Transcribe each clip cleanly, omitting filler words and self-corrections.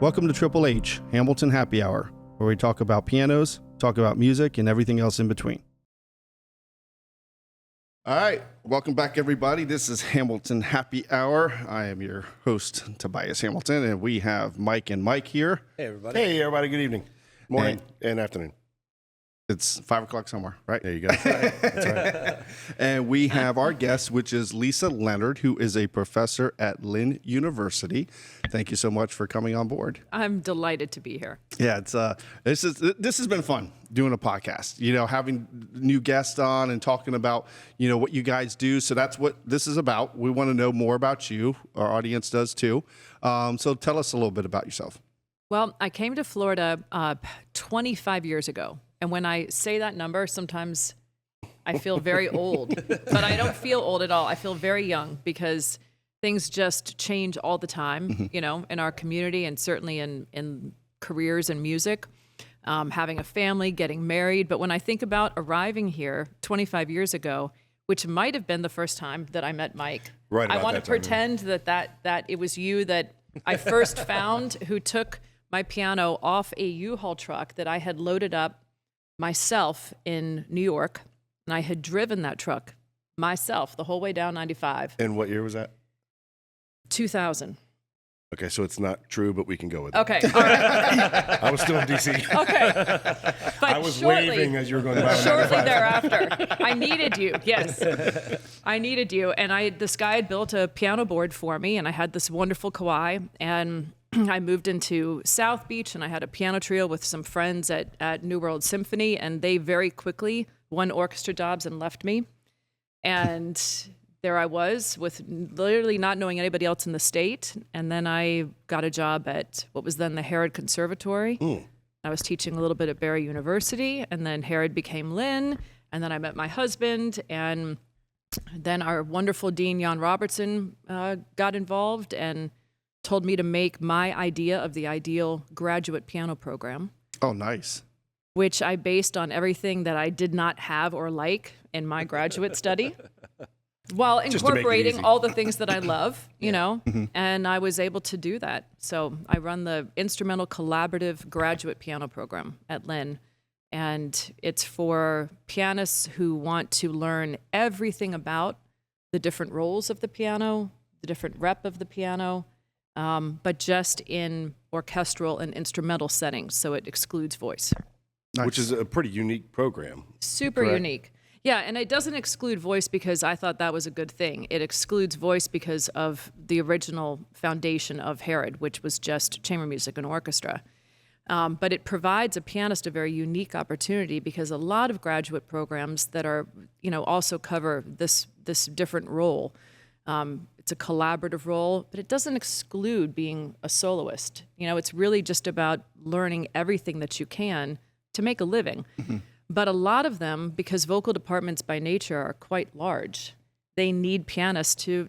Welcome to Triple H, Hamilton Happy Hour, where we talk about pianos, talk about music, and everything else in between. All right, welcome back, everybody. This is Hamilton Happy Hour. I am your host, Tobias Hamilton, and we have Mike and Mike here. Hey, everybody. Hey, everybody. Good evening, morning, and afternoon. It's 5 o'clock somewhere, right? There you go. That's right. And we have our guest, which is Lisa Leonard, who is a professor at Lynn University. Thank you so much for coming on board. I'm delighted to be here. Yeah, it's this has been fun doing a podcast. You know, having new guests on and talking about what you guys do. So that's what this is about. We want to know more about you. Our audience does too. So tell us a little bit about yourself. Well, I came to Florida 25 years ago. And when I say that number, sometimes I feel very old, but I don't feel old at all. I feel very young because things just change all the time, in our community and certainly in careers and music, having a family, getting married. But when I think about arriving here 25 years ago, which might have been the first time that I met Mike, Right. I want to pretend that it was you that I first found who took my piano off a U-Haul truck that I had loaded up myself in New York, and I had driven that truck myself the whole way down 95. And what year was that? 2000. Okay, so it's not true, but we can go with it. Okay, all right. I was still in D.C. Okay. But I was waving as you were going by. Shortly thereafter, I needed you. Yes, I needed you. And this guy had built a piano board for me, and I had this wonderful Kawai, and I moved into South Beach, and I had a piano trio with some friends at New World Symphony, and they very quickly won orchestra jobs and left me. And there I was with literally not knowing anybody else in the state. And then I got a job at what was then the Herod Conservatory. I was teaching a little bit at Boca University, and then Herod became Lynn, and then I met my husband, and then our wonderful Dean, Jan Robertson, got involved and told me to make my idea of the ideal graduate piano program. Oh, nice. Which I based on everything that I did not have or like in my graduate study, while incorporating all the things that I love, and I was able to do that. So I run the Instrumental Collaborative Graduate Piano Program at Lynn, and it's for pianists who want to learn everything about the different roles of the piano, the different rep of the piano, but just in orchestral and instrumental settings, so it excludes voice. Nice. Which is a pretty unique program. Super unique. Yeah, and it doesn't exclude voice because I thought that was a good thing. It excludes voice because of the original foundation of Herod, which was just chamber music and orchestra. But it provides a pianist a very unique opportunity because a lot of graduate programs that are, also cover this different role. It's a collaborative role, but it doesn't exclude being a soloist. It's really just about learning everything that you can to make a living. But a lot of them, because vocal departments by nature are quite large, they need pianists to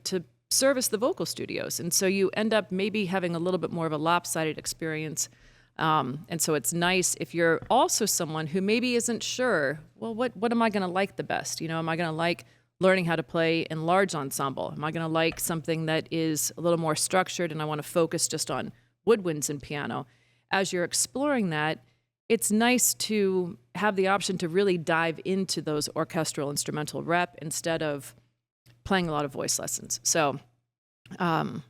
service the vocal studios. And so you end up maybe having a little bit more of a lopsided experience. And so it's nice if you're also someone who maybe isn't sure, well, what am I going to like the best? Am I going to like learning how to play in large ensemble? Am I going to like something that is a little more structured and I want to focus just on woodwinds and piano? As you're exploring that, it's nice to have the option to really dive into those orchestral instrumental rep instead of playing a lot of voice lessons. So kind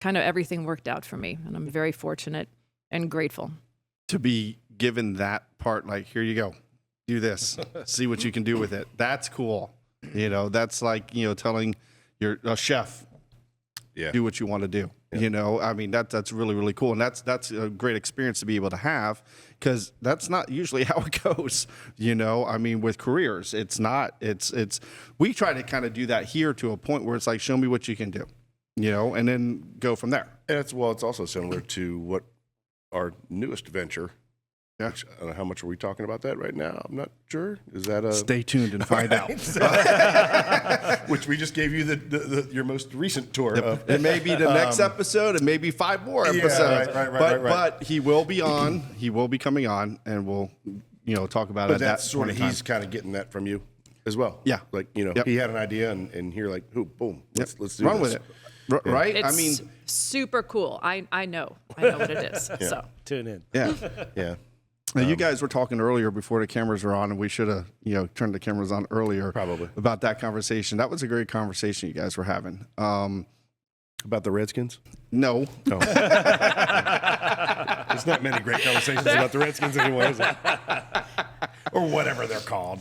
of everything worked out for me, and I'm very fortunate and grateful. To be given that part, like, here you go, do this, see what you can do with it. That's cool. That's like, telling a chef, do what you want to do. I mean, that's really, really cool. And that's a great experience to be able to have, because that's not usually how it goes. I mean, with careers, it's not, we try to kind of do that here to a point where it's like, show me what you can do, and then go from there. And it's also similar to what our newest venture. Yeah. Which, I don't know, how much are we talking about that right now? I'm not sure. Is that a... Stay tuned and find out. Which we just gave you your most recent tour of. It may be the next episode, and maybe 5 more episodes. Right. But he will be on. He will be coming on, and we'll, talk about it. But that's sort of, he's kind of getting that from you as well. Yeah. Like, he had an idea, and you're like, boom, let's do Run this. with it. Right? It's I mean, super cool. I know what it is. So Tune in. yeah. Yeah. Now, you guys were talking earlier before the cameras were on, and we should have, turned the cameras on earlier. Probably. About that conversation. That was a great conversation you guys were having. About the Redskins? No. Oh. There's not many great conversations about the Redskins anymore, is it? Or whatever they're called.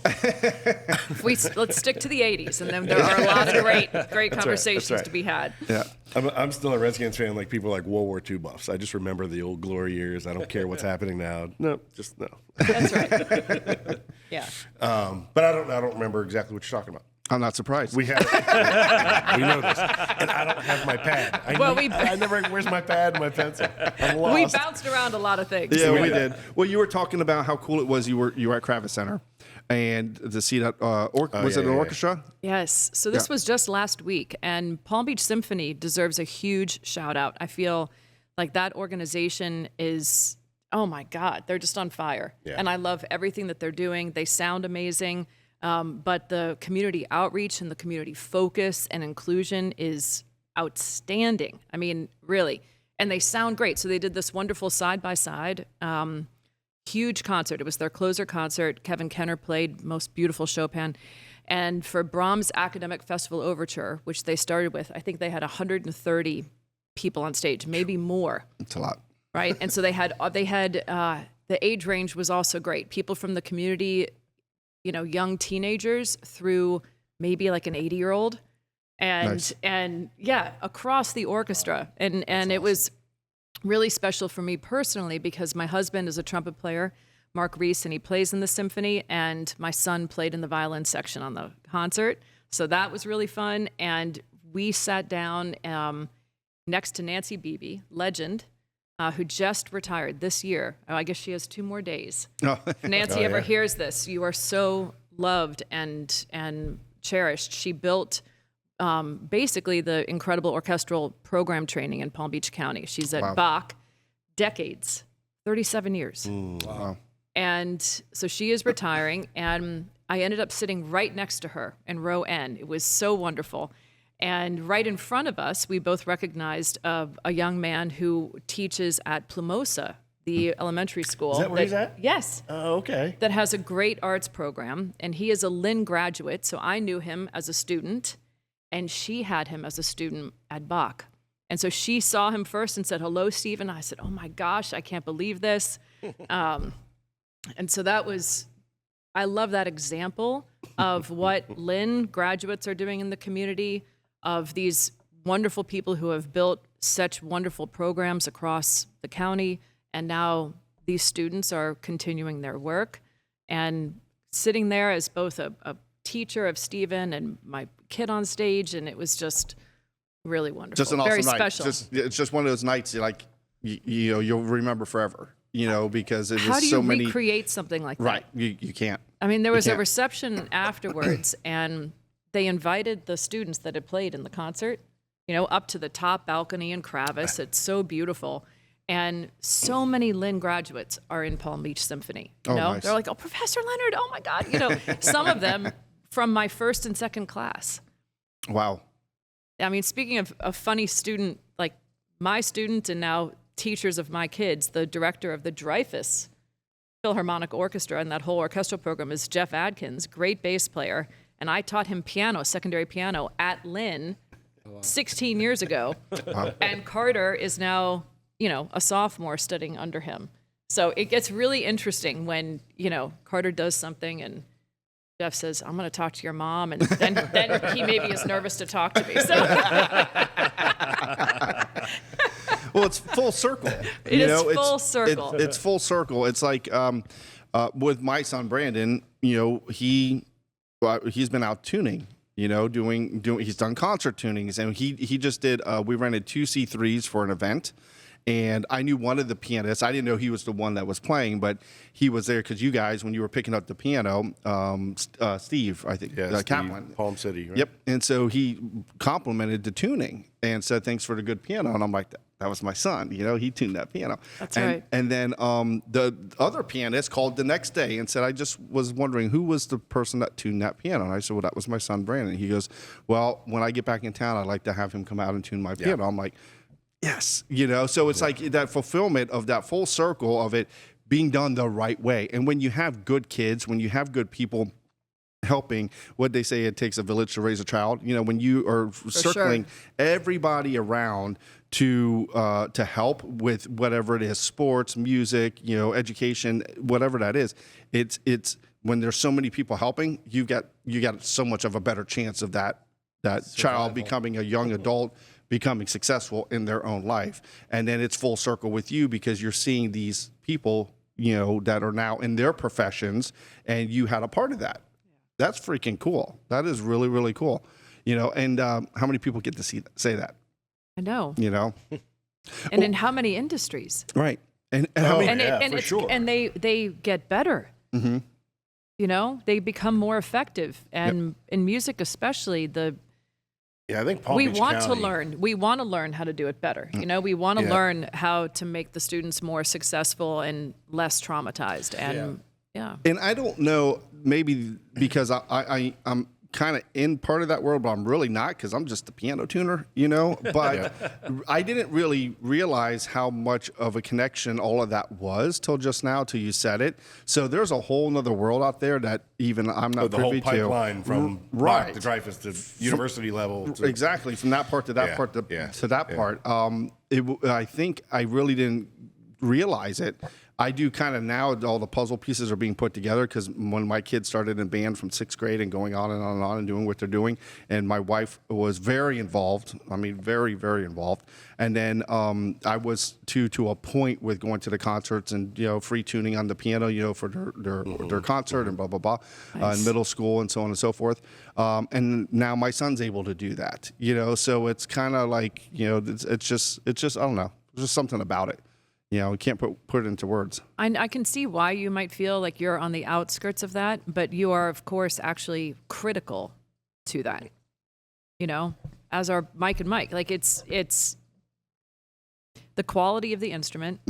let's stick to the 80s, and then there are a lot of great conversations right. to be had. Yeah. I'm still a Redskins fan, like people like World War II buffs. I just remember the old glory years. I don't care what's happening now. No, just no. That's right. Yeah. But I don't remember exactly what you're talking about. I'm not surprised. We have we know this, and I don't have my pad. I never. Where's my pad and my pencil? I'm lost. We bounced around a lot of things. Yeah, we did. Well, you were talking about how cool it was. You were at Kravis Center, and to see that. Was it an orchestra? Yes. So this was just last week, and Palm Beach Symphony deserves a huge shout out. I feel like that organization is, oh my God, they're just on fire. Yeah. And I love everything that they're doing. They sound amazing. But the community outreach and the community focus and inclusion is outstanding. I mean, really. And they sound great. So they did this wonderful side-by-side, huge concert. It was their closer concert. Kevin Kenner played most beautiful Chopin. And for Brahms' Academic Festival Overture, which they started with, I think they had 130 people on stage, maybe more. It's a lot. Right? And so they had the age range was also great. People from the community, young teenagers through maybe like an 80-year-old, and across the orchestra. And awesome. It was really special for me personally because my husband is a trumpet player, Mark Reese, and he plays in the symphony, and my son played in the violin section on the concert. So that was really fun. And we sat down next to Nancy Beebe, legend, who just retired this year. Oh, I guess she has 2 more days. Oh. If Nancy ever hears this, you are so loved and cherished. She built basically the incredible orchestral program training in Palm Beach County. She's at Bach decades, 37 years. Wow. And so she is retiring, and I ended up sitting right next to her in row N. It was so wonderful. And right in front of us, we both recognized a young man who teaches at Plumosa, the elementary school. Is that where he's at? Yes. Oh, okay. That has a great arts program. And he is a Lynn graduate, so I knew him as a student, and she had him as a student at Bach. And so she saw him first and said, "Hello, Stephen." I said, "Oh my gosh, I can't believe this." And so I love that example of what Lynn graduates are doing in the community, of these wonderful people who have built such wonderful programs across the county, and now these students are continuing their work. And sitting there as both a teacher of Stephen and my kid on stage, and it was just really wonderful. Just an awesome very night. special. It's just one of those nights you'll remember forever. Because it was How do you so many. recreate something like that? Right, you can't. I mean, there was a reception afterwards, and they invited the students that had played in the concert, up to the top balcony in Kravis. It's so beautiful. And so many Lynn graduates are in Palm Beach Symphony. Nice. They're like, "Oh, Professor Leonard, oh my God." Some of them from my first and second class. Wow. I mean, speaking of a funny student, like my student and now teachers of my kids, the director of the Dreyfus Philharmonic Orchestra and that whole orchestral program is Jeff Adkins, great bass player. And I taught him piano, secondary piano, at Lynn 16 years ago. Wow. And Carter is now, a sophomore studying under him. So it gets really interesting when, Carter does something and Jeff says, "I'm going to talk to your mom." And then he maybe is nervous to talk to me. So. Well, it's full circle. It is full circle. It's full circle. It's like with my son Brandon. He's been out tuning. Doing. He's done concert tunings, and he just did. We rented 2 C3s for an event, and I knew one of the pianists. I didn't know he was the one that was playing, but he was there because you guys, when you were picking up the piano, Steve, I think, Steve, Kaplan, Palm City. Right? Yep. And so he complimented the tuning and said, "Thanks for the good piano." And I'm like, that was my son. You know, he tuned that piano. That's right. And then the other pianist called the next day and said, I just was wondering who was the person that tuned that piano. And I said, well, that was my son, Brandon. He goes, well, when I get back in town, I'd like to have him come out and tune my piano. I'm like, yes, you know, so it's like that fulfillment of that full circle of it being done the right way. And when you have good kids, when you have good people helping, what they say, it takes a village to raise a child. You know, when you are circling everybody around to help with whatever it is, sports, music, you know, education, whatever that is, it's when there's so many people helping, you got so much of a better chance of that child becoming a young adult, becoming successful in their own life. And then it's full circle with you because you're seeing these people, you know, that are now in their professions and you had a part of that. That's freaking cool. That is really, really cool. You know, and how many people get to say that? I know. You know? And in how many industries? Right. And how many? And they get better. Mm-hmm. You know, they become more effective. And in music especially, I think Palm we Beach want County, to learn. We want to learn how to do it better. You know, we want to learn how to make the students more successful and less traumatized. And And I don't know, maybe because I'm kind of in part of that world, but I'm really not because I'm just a piano tuner, you know. But I didn't really realize how much of a connection all of that was till just now, till you said it. So there's a whole nother world out there that even I'm not privy to. The whole pipeline from Bach to Dreyfus to university level. Exactly, from that part to that part to that part. I think I really didn't realize it. I do kind of now, all the puzzle pieces are being put together because when my kids started in band from 6th grade and going on and on and on and doing what they're doing, and my wife was very involved. I mean, very, very involved. And then I was to a point with going to the concerts and, you know, free tuning on the piano, you know, for their concert and blah, blah, blah, in middle school and so on and so forth. And now my son's able to do that, you know, so it's kind of like, you know, it's just, I don't know, there's just something about it. You know, we can't put it into words. I can see why you might feel like you're on the outskirts of that, but you are, of course, actually critical to that. You know, as are Mike and Mike. Like it's the quality of the instrument,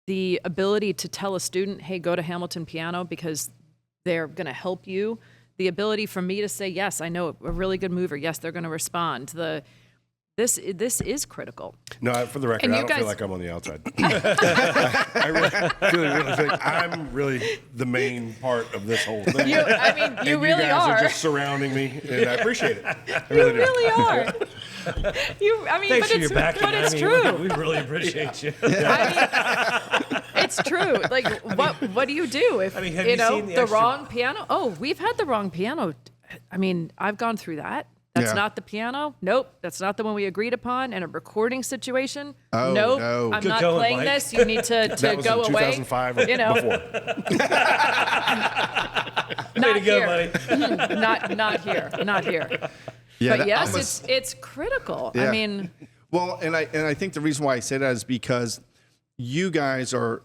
the ability to tell a student, hey, go to Hamilton Piano because they're going to help you. The ability for me to say, yes, I know a really good mover. Yes, they're going to respond. This is critical. No, for the record, I don't feel like I'm on the outside. I really think I'm really the main part of this whole thing. You really you guys are. are just surrounding me, and I appreciate it. I You really are. Thanks for your backing. But it's true. We really appreciate you. It's true. Like, what do you do if have you you know seen the the extra- wrong piano? Oh, we've had the wrong piano. I mean, I've gone through that. That's not the piano. Nope, that's not the one we agreed upon. In a recording situation, nope, no. I'm Good not going, playing Mike. this. You need to That was go in away. 2005 or You know, before. not Way to go, here. buddy. not here. Not here. Yeah, But yes, it's critical. Yeah. I mean, well, and I think the reason why I say that is because you guys are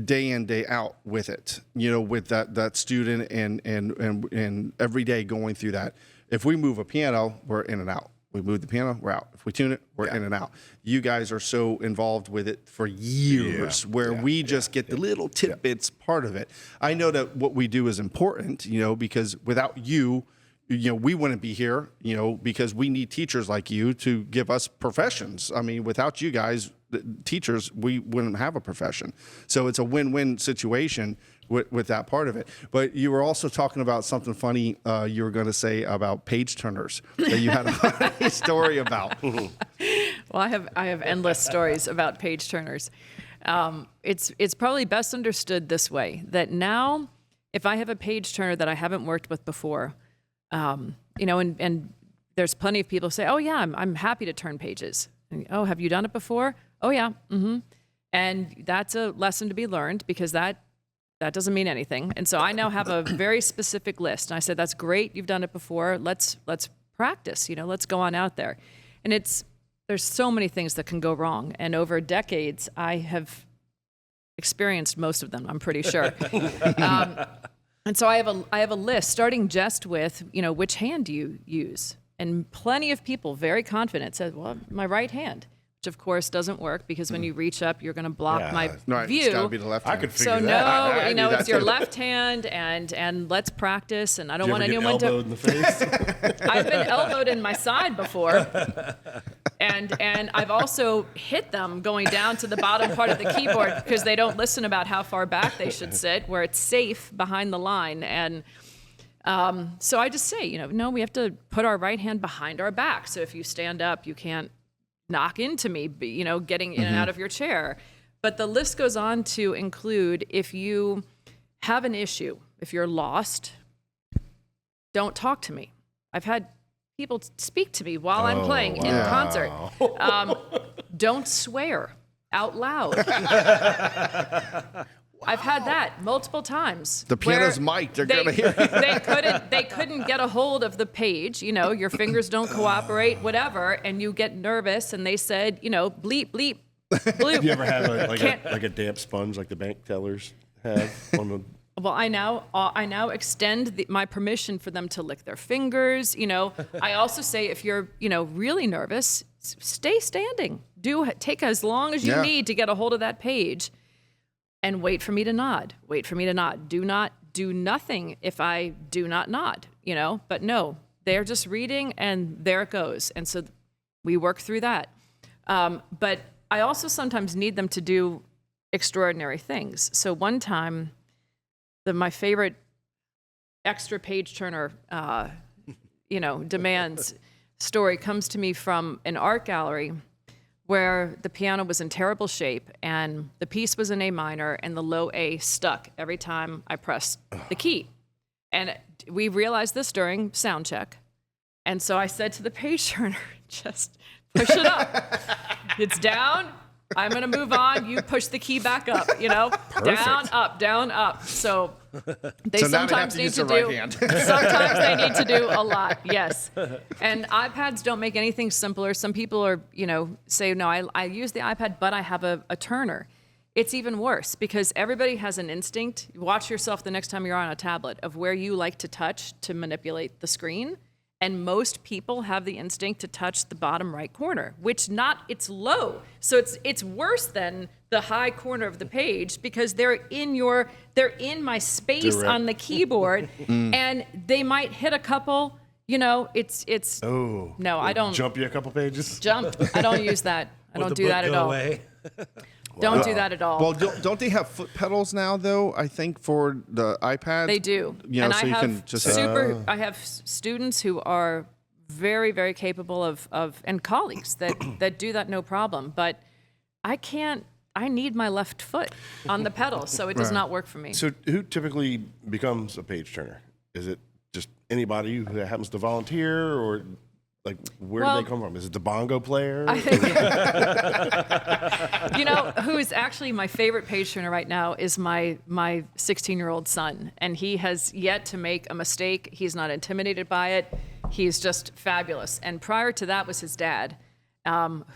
day in, day out with it, you know, with that student and every day going through that. If we move a piano, we're in and out. We move the piano, we're out. If we tune it, we're in and out. You guys are so involved with it for years where we just get the little tidbits part of it. I know that what we do is important, you know, because without you, you know, we wouldn't be here, you know, because we need teachers like you to give us professions. I mean, without you guys, the teachers, we wouldn't have a profession. So it's a win-win situation with that part of it. But you were also talking about something funny you were going to say about page turners that you had a funny story about. well, I have endless stories about page turners. It's probably best understood this way, that now if I have a page turner that I haven't worked with before, you know, and there's plenty of people who say, oh yeah, I'm happy to turn pages. And, oh, have you done it before? Oh yeah. And that's a lesson to be learned because that doesn't mean anything. And so I now have a very specific list. And I said, that's great. You've done it before. Let's practice, you know, let's go on out there. And there's so many things that can go wrong. And over decades, I have experienced most of them, I'm pretty sure. And so I have a list starting just with, you know, which hand do you use? And plenty of people very confident said, well, my right hand, which of course doesn't work because when you reach up, you're going to block my Right, view. it's got to be the left hand. I could figure So that. no, I you do know, that it's your too. left hand, and let's practice. And I don't You want ever get anyone to. elbowed in the face? I've been elbowed in my side before, and I've also hit them going down to the bottom part of the keyboard because they don't listen about how far back they should sit, where it's safe behind the line. And so I just say, no, we have to put our right hand behind our back. So if you stand up, you can't knock into me, getting in and out of your chair. But the list goes on to include if you have an issue, if you're lost, don't talk to me. I've had people speak to me while I'm playing in concert. Don't swear out loud. I've had that multiple times. The piano's mic, they're going to hear it. They couldn't get a hold of the page. Your fingers don't cooperate, whatever, and you get nervous. And they said, bleep, bleep, bloop. You ever have like a damp sponge like the bank tellers have on the? Well, I now extend my permission for them to lick their fingers. I also say if you're really nervous, stay standing. Take as long as you need to get a hold of that page, and wait for me to nod. Wait for me to nod. Do not do nothing if I do not nod. But no, they're just reading, and there it goes. And so we work through that. But I also sometimes need them to do extraordinary things. So one time, my favorite extra page turner, demands story comes to me from an art gallery where the piano was in terrible shape and the piece was in A minor and the low A stuck every time I pressed the key. And we realized this during sound check. And so I said to the page turner, just push it up. It's down. I'm going to move on. You push the key back up, down, up, down, up. So they So now they have sometimes to need use to their do, right hand. sometimes they need to do a lot. Yes. And iPads don't make anything simpler. Some people are, say, no, I use the iPad, but I have a turner. It's even worse because everybody has an instinct. Watch yourself the next time you're on a tablet of where you like to touch to manipulate the screen. And most people have the instinct to touch the bottom right corner, which it's low. So it's worse than the high corner of the page because they're in my space Direct. on the keyboard and they might hit a couple, no, I don't Jump you a couple pages. jump. I don't use that. I don't do that at all. Don't do that at all. Well, don't they have foot pedals now, though, I think, for the iPad? They do. And I so you have can just I have students who are very, very capable of and colleagues that do that no problem. But I need my left foot on the pedal, so it does not work for me. So who typically becomes a page turner? Is it just anybody who happens to volunteer, or like where do they come from? Is it the bongo player? I think, who is actually my favorite page turner right now is my 16-year-old son, and he has yet to make a mistake. He's not intimidated by it. He's just fabulous. And prior to that was his dad,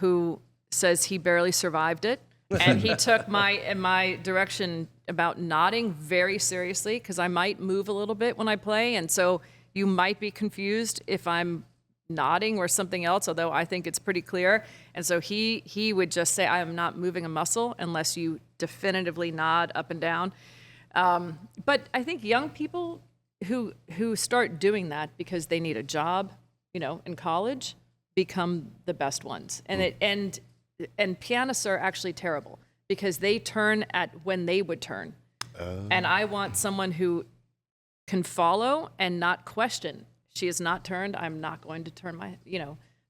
who says he barely survived it, and he took my direction about nodding very seriously because I might move a little bit when I play, and so you might be confused if I'm nodding or something else, although I think it's pretty clear. And so he would just say, I am not moving a muscle unless you definitively nod up and down. But I think young people who start doing that because they need a job, in college, become the best ones. And pianists are actually terrible because they turn at when they would turn. And I want someone who can follow and not question. She is not turned. I'm not going to turn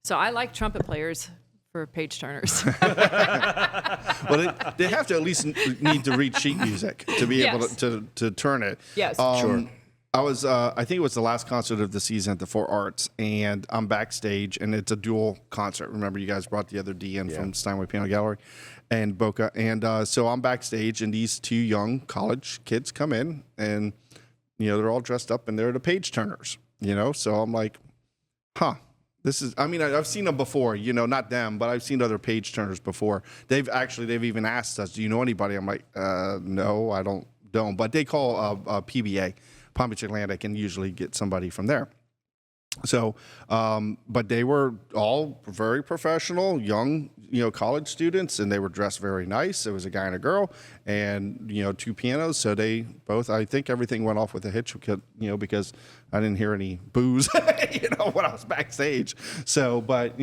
So I like trumpet players for page turners. Well, they have to at least need to read sheet music to be able to turn it. Yes. Sure. I was, I think it was the last concert of the season at the Four Arts, and I'm backstage, and it's a dual concert. Remember, you guys brought the other D in from Steinway Piano Gallery and Boca, and so I'm backstage, and these two young college kids come in, and they're all dressed up, and they're the page turners. So I'm like, this is, I've seen them before, not them, but I've seen other page turners before. They've even asked us, do you know anybody? I'm like, no, I don't. But they call PBA, Palm Beach Atlantic, and usually get somebody from there. So, but they were all very professional, young, college students, and they were dressed very nice. It was a guy and a girl, and 2 pianos. So they both, I think everything went off with a hitch, because I didn't hear any boos, when I was backstage. So, but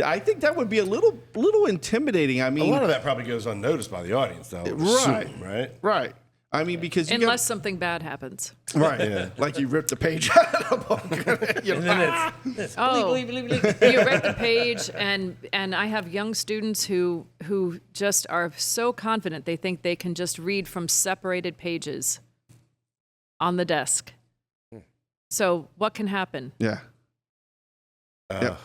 I think that would be a little intimidating. I mean, a lot of that probably goes unnoticed by the audience, though. Right, right, right. I mean, because unless something bad happens. Right, yeah. Like you ripped the page out of the book. And then it's Oh, you read the page, and I have young students who just are so confident they think they can just read from separated pages on the desk. So what can happen? Yeah. Yeah,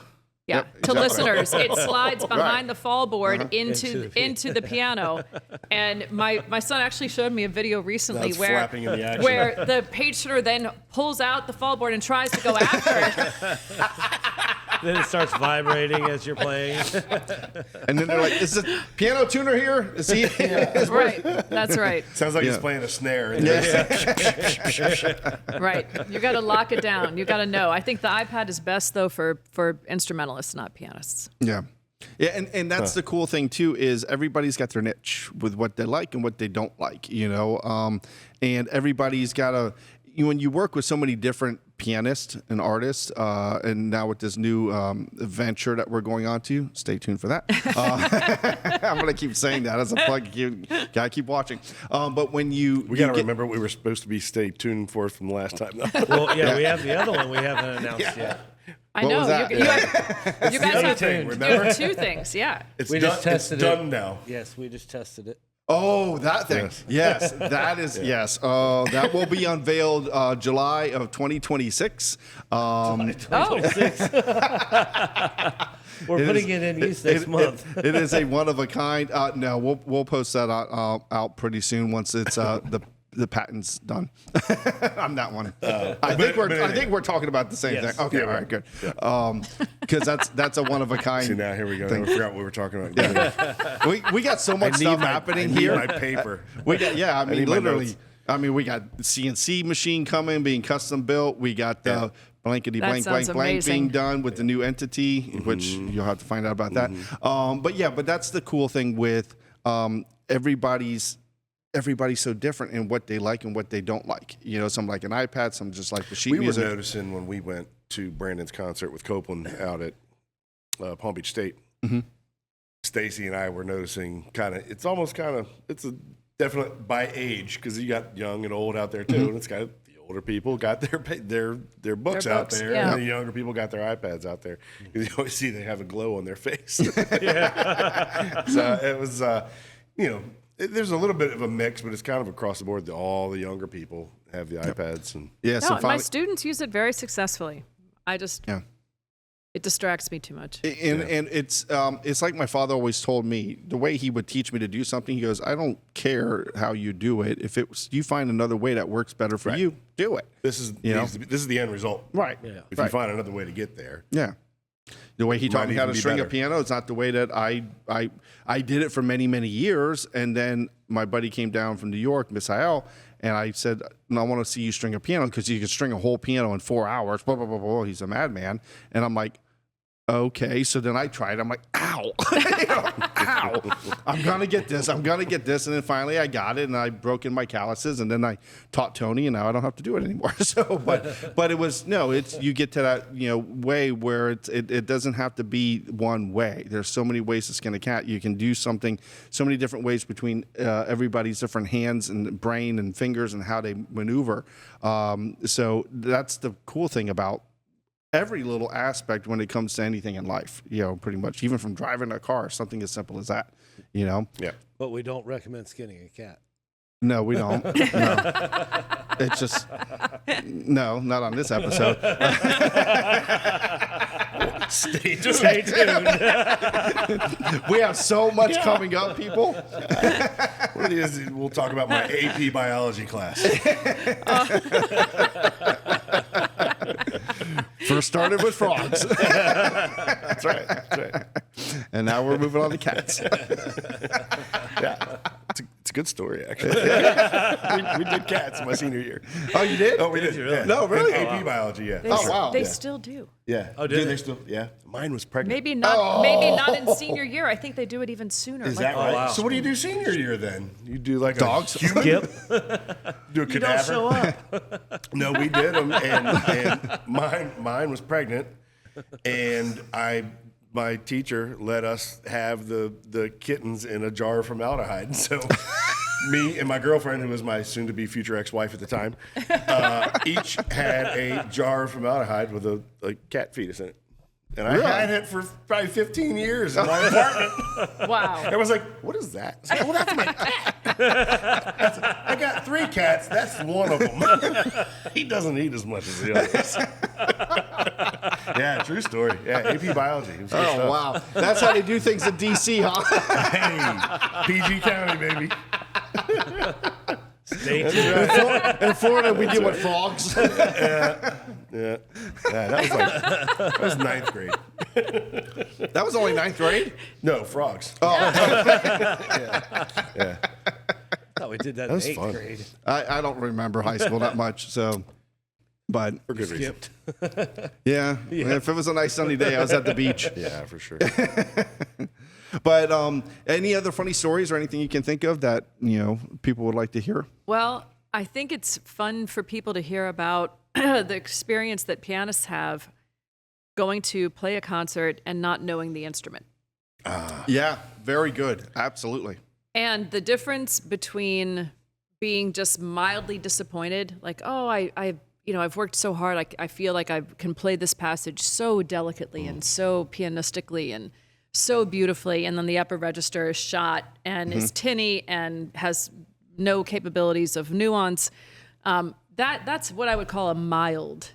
Yep, to listeners, it slides behind the fall board Into into the piano. And my son actually showed me a video recently That's where flapping in the action. where the page turner then pulls out the fall board and tries to go after it. then it starts vibrating as you're playing. And then they're like, "Is the piano tuner here? Is he?" Right, that's right. Sounds like Yeah. he's playing a snare. Right. You got to lock it down. You got to know. I think the iPad is best though for instrumentalists, not pianists. Yeah. Yeah, and that's the cool thing too is everybody's got their niche with what they like and what they don't like, and everybody's got a. When you work with so many different pianists and artists, and now with this new venture that we're going on to, stay tuned for that. I'm going to keep saying that as a plug. You got to keep watching. But when We got to remember what we were supposed to be stay tuned for from the last time. Well, yeah, we have the other one we haven't announced yet. I What know. was that? You guys have, thing, you remember? have 2 things. Yeah. It's We done, just tested it's it. done now. Yes, we just tested it. Oh, that thing. Yes, that is, yes. That will be unveiled July of 2026. Oh, 26. We're putting it in use next month. It is a one of a kind. No, we'll post that out pretty soon once it's the patent's done on that one. I think we're talking about the same Yes. thing. Okay, Yeah, all right, good. Because that's a one of a kind. See, now here we go. Now we forgot what we were talking about. We got so much stuff happening I need here. my paper. We got I mean need my literally. notes. I mean, we got the CNC machine coming, being custom built. We got the blankety That blank sounds blank blank amazing. being done with the new entity, which you'll have to find out about that. But that's the cool thing with everybody's so different in what they like and what they don't like. Some like an iPad, some just like the sheet We were music. noticing when we went to Brandon's concert with Copeland out at Palm Beach State. Stacy and I were noticing it's a definite by age because you got young and old out there too, and it's got the older people got their books out books, there, yeah. and the younger people got their iPads out there because you always see they have a glow on their face. So it was, there's a little bit of a mix, but it's kind of across the board. All the younger people have the iPads, and Yeah, No, so my finally, students use it very successfully. It distracts me too much. and it's like my father always told me, the way he would teach me to do something, he goes, I don't care how you do it. If you find another way that works better for you, do it. this is the end result. Right. Yeah. If you find another way to get there, Yeah. The way he taught me how to even be string a better. piano is not the way that I did it for many, many years. And then my buddy came down from New York, Misael, and I said, no, I want to see you string a piano because you can string a whole piano in 4 hours. Blah, blah, blah, blah. He's a madman. And I'm like, okay. So then I tried. I'm like, ow. Ow. I'm going to get this. I'm going to get this. And then finally I got it and I broke in my calluses. And then I taught Tony and now I don't have to do it anymore. So, but it was, you get to that, way where it doesn't have to be one way. There's so many ways to skin a cat. You can do something so many different ways between everybody's different hands and brain and fingers and how they maneuver. So that's the cool thing about every little aspect when it comes to anything in life, pretty much, even from driving a car, something as simple as that, Yeah. But we don't recommend skinning a cat. No, we don't. No. It's just, no, not on this episode. Stay tuned. Stay tuned. We have so much coming up, people. What it is, we'll talk about my AP biology class. First started with frogs. That's right. And now we're moving on to cats. Yeah. It's a good story, actually. we did cats my senior year. Oh, you did? Oh, we did. really? Yeah. No, really? And AP biology, yeah. They, Oh, wow. They Yeah. still do. Yeah. Oh, did they? still? Yeah. Mine was pregnant. Maybe not in senior year. I think they do it even sooner. Is like, that right? wow. So what do you do senior year then? You do like Dogs? a human? Skip. Do a You cadaver? don't show up. No, we did them, and mine was pregnant, and my teacher let us have the kittens in a jar of formaldehyde. And so me and my girlfriend, who was my soon-to-be future ex-wife at the time, each had a jar of formaldehyde with a cat fetus in it. And I had it for probably 15 years in my apartment. wow. I was like, what is that? I said, well, that's my cat. I got 3 cats. That's one of them. He doesn't eat as much as the others. Yeah, true story. Yeah, AP biology. It was good Oh, stuff. wow. That's how they do things in D.C., huh? Hey, PG County, baby. Stay tuned. In Florida, we deal with frogs. Yeah, that was 9th grade. That was only 9th grade? No, frogs. I thought we did that in was 8th fun. grade. I don't remember high school that much, so. But For good reason. Skipped. yeah, if it was a nice sunny day, I was at the beach. Yeah, for sure. But any other funny stories or anything you can think of that people would like to hear? Well, I think it's fun for people to hear about the experience that pianists have going to play a concert and not knowing the instrument. Yeah, very good. Absolutely. And the difference between being just mildly disappointed, like, oh, I've worked so hard. I feel like I can play this passage so delicately and so pianistically and so beautifully. And then the upper register is shot and is tinny and has no capabilities of nuance. That's what I would call a mild.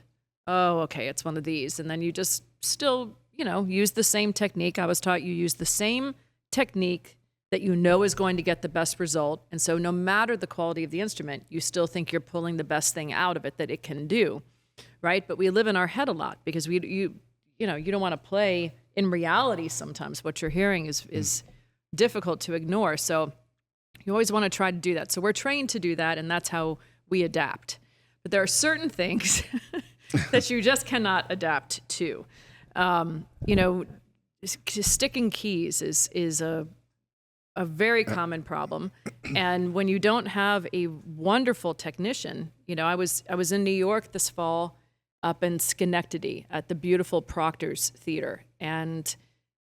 Oh, okay, it's one of these. And then you just still, use the same technique. I was taught you use the same technique that you know is going to get the best result. And so no matter the quality of the instrument, you still think you're pulling the best thing out of it that it can do, right? But we live in our head a lot because you don't want to play in reality. Sometimes what you're hearing is difficult to ignore. So you always want to try to do that. So we're trained to do that, and that's how we adapt. But there are certain things that you just cannot adapt to. Sticking keys is a very common problem. And when you don't have a wonderful technician, I was in New York this fall up in Schenectady at the beautiful Proctor's Theater. And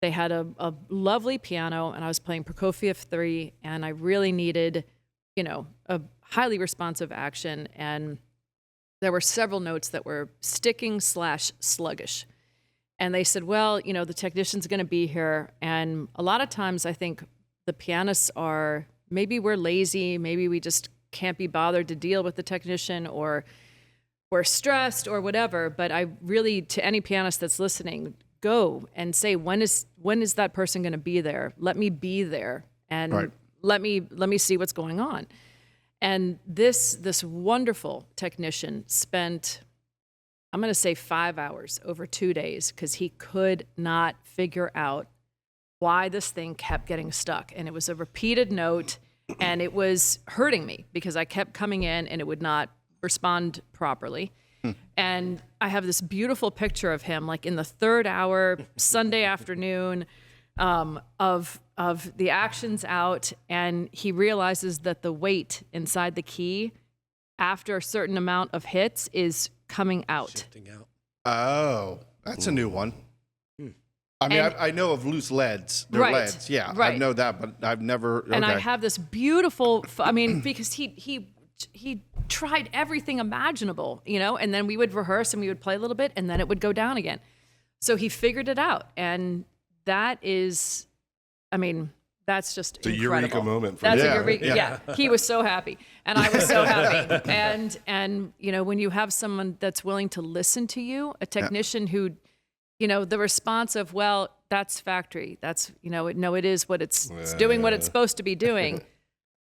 they had a lovely piano, and I was playing Prokofiev 3, and I really needed, a highly responsive action. And there were several notes that were sticking/sluggish. And they said, well, the technician's going to be here. And a lot of times I think the pianists maybe we're lazy, maybe we just can't be bothered to deal with the technician, or we're stressed or whatever. But I really, to any pianist that's listening, go and say, when is that person going to be there? Let me be there, and Right. let me see what's going on. And this wonderful technician spent, I'm going to say 5 hours over 2 days, because he could not figure out why this thing kept getting stuck. And it was a repeated note, and it was hurting me because I kept coming in and it would not respond properly. And I have this beautiful picture of him, like in the 3rd hour, Sunday afternoon, of the actions out, and he realizes that the weight inside the key after a certain amount of hits is coming out. Shifting out. Oh, that's a new one. I mean, And- I know of loose leads. They're Right, leads. Yeah, I right. know that, but I've never. And I okay. have this beautiful, because he tried everything imaginable, and then we would rehearse and we would play a little bit, and then it would go down again. So he figured it out, and that is, that's just It's a incredible. eureka moment for That's you. a eureka. Yeah. Yeah, he was so happy, and I was so happy. And when you have someone that's willing to listen to you, a technician who, the response of, well, that's factory. That's, no, it is what it's doing what it's supposed to be doing.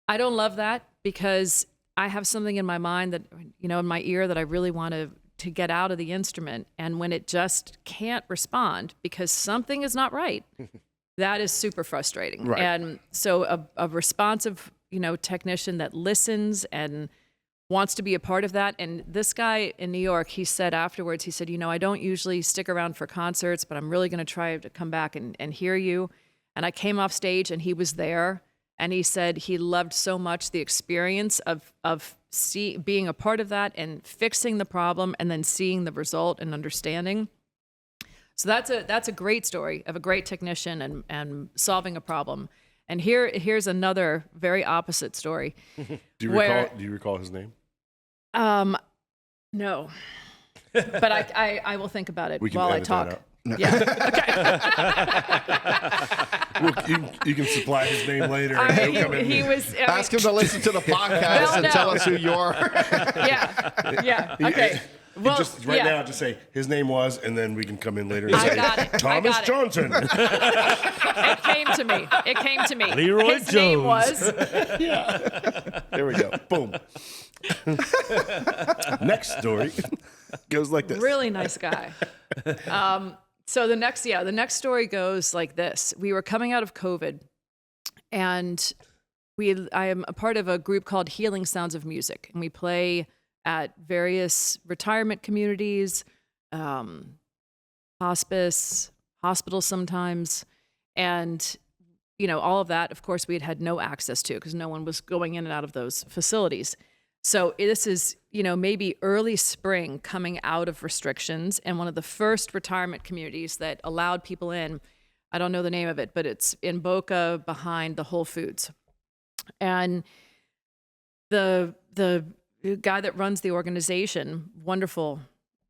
I don't love that, because I have something in my mind that, in my ear that I really want to get out of the instrument. And when it just can't respond because something is not right, that is super frustrating. Right. And so a responsive technician that listens and wants to be a part of that. And this guy in New York, he said afterwards, he said, I don't usually stick around for concerts, but I'm really going to try to come back and hear you. And I came off stage and he was there. And he said he loved so much the experience of being a part of that and fixing the problem and then seeing the result and understanding. So that's a great story of a great technician and solving a problem. And here's another very opposite story. Do you recall his name? No, but I will think about it while I talk. Yeah. Okay. Well, you can supply his name later. He was. Ask him to listen to the podcast and tell us who you are. Yeah. Okay. Well, just now, just say his name was, and then we can come in later and I say got it. Thomas Johnson. It came to me. Leroy His Jones. name was. There we go. Boom. Next story goes like this. Really nice guy. So the next story goes like this. We were coming out of COVID, and I am a part of a group called Healing Sounds of Music, and we play at various retirement communities, hospice, hospitals sometimes, and all of that. Of course, we had no access to because no one was going in and out of those facilities. So this is, maybe early spring coming out of restrictions, and one of the first retirement communities that allowed people in, I don't know the name of it, but it's in Boca behind the Whole Foods. And the guy that runs the organization, wonderful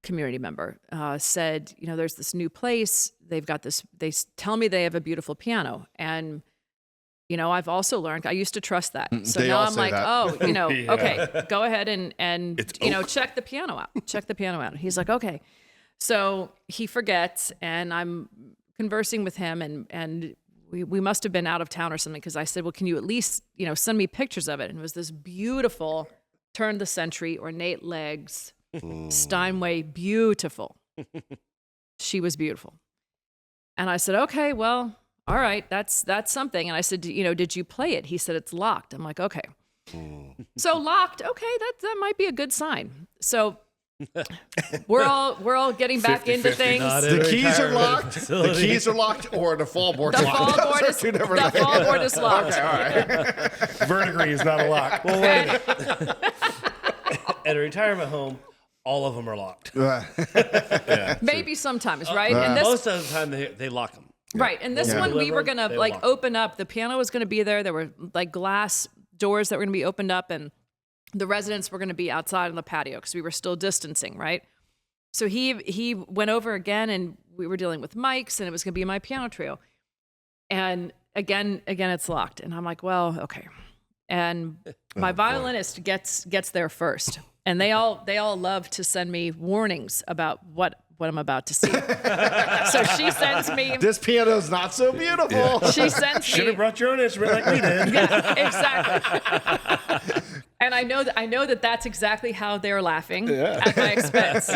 community member, said, there's this new place. They've got this, they tell me they have a beautiful piano. And I've also learned, I used to trust that. So They now all I'm say like, that. Okay, go ahead and It's check the piano out. Check the piano out. He's like, okay. So he forgets, and I'm conversing with him, and we must have been out of town or something, because I said, well, can you at least, send me pictures of it? And it was this beautiful, turn the century, ornate legs, Steinway, beautiful. She was beautiful. And I said, okay, well, all right, that's something. And I said, did you play it? He said, it's locked. I'm like, okay. So locked, okay, that might be a good sign. So we're all getting back into 50-50. things. The keys are locked. The keys are locked, or the fall board's The locked. fall board is locked. Okay, all right. Verdigris is not a lock. Well, wait a minute. At a retirement home, all of them are locked. Maybe sometimes, right? And this, Most of the time, they lock them. right. And this one, we were gonna They like lock. open up. The piano was gonna be there. There were like glass doors that were gonna be opened up, and the residents were gonna be outside on the patio because we were still distancing, right? So he went over again, and we were dealing with mics, and it was gonna be my piano trio. And again, it's locked, and I'm like, well, okay. And my violinist gets there first, and they all love to send me warnings about what I'm about to see. So she sends me. This piano's not so beautiful. She sends Should have me. brought your own instrument like we did. Yeah, exactly. And I know that that's exactly how they're laughing at my expense.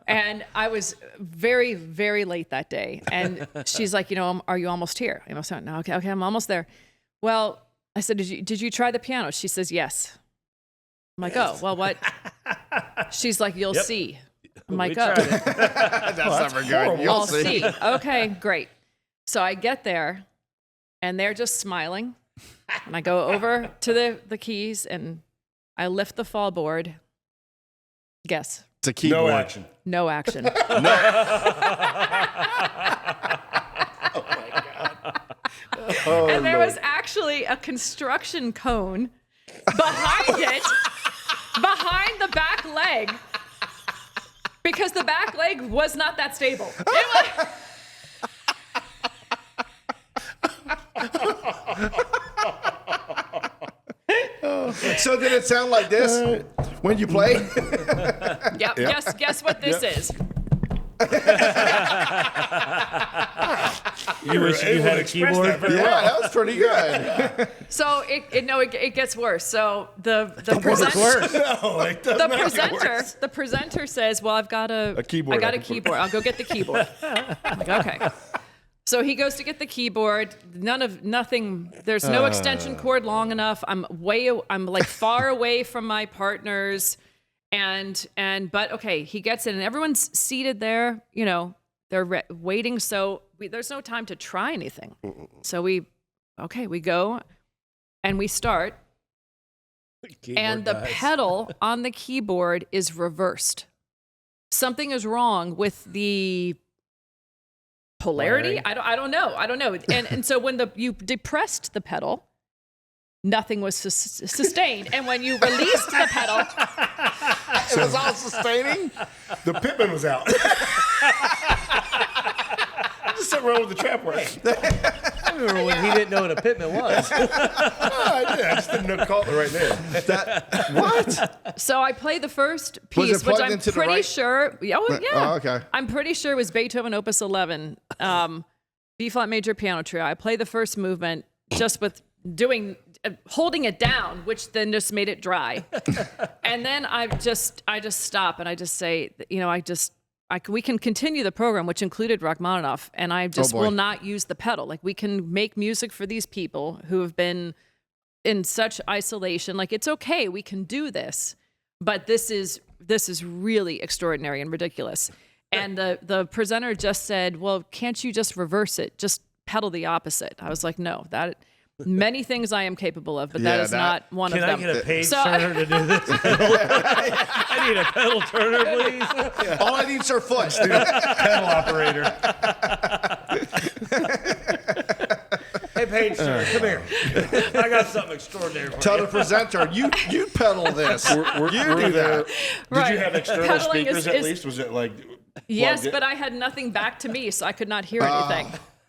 And I was very, very late that day, and she's like, are you almost here? I'm almost no, okay, I'm almost there. Well, I said, did you try the piano? She says yes. I'm like, oh, well, what? She's like, you'll see. I'm like, oh, That's never good. You'll I'll see. see. Okay, great. So I get there, and they're just smiling. And I go over to the keys, and I lift the fall board. Guess. It's a keyboard. No action. No action. And there was actually a construction cone behind it, behind the back leg, because the back leg was not that stable. It was, So did it sound like this when you play? yep. Guess what this is. You wish you had a keyboard. Yeah, that was pretty good. So it gets worse. So the presenter, No, it doesn't make it worse. the presenter says, "Well, I've got a keyboard I got I a can put- keyboard. I'll go get the keyboard." I'm like, okay. So he goes to get the keyboard. Nothing. There's no extension cord long enough. I'm like far away from my partners, but okay, he gets it, and everyone's seated there. They're waiting. So there's no time to try anything. So we go, and we start, and the pedal on the keyboard is reversed. Something is wrong with the polarity. I don't know. And so when you depressed the pedal, nothing was sustained. And when you released the pedal, It was all sustaining. The Pittman was out. Just sitting around with the trap work. I remember when he didn't know what a Pittman was. I did. I just didn't know to call it right there. What? so I played the first Was piece, it which plugged I'm into the pretty right- sure. Oh yeah. Oh, okay. I'm pretty sure it was Beethoven Opus 11, B flat major piano trio. I played the first movement just with holding it down, which then just made it dry. And then I just stop and I just say, we can continue the program, which included Rachmaninoff, and I just boy. will not use the pedal. Like, we can make music for these people who have been in such isolation. Like, it's okay, we can do this, but this is really extraordinary and ridiculous. And the presenter just said, well, can't you just reverse it? Just pedal the opposite. I was like, no, many things I am capable of, but that is not one of them. Can I get a page So- turner to do this? I need a pedal turner, please. All I need is her foot. Pedal operator. Hey, page turner, come here. I got something extraordinary for Tell you. the presenter, you pedal this. You do that. Did Right. you have external Pedaling speakers at least? Was it like... Yes, plugged in? but I had nothing back to me, so I could not hear anything.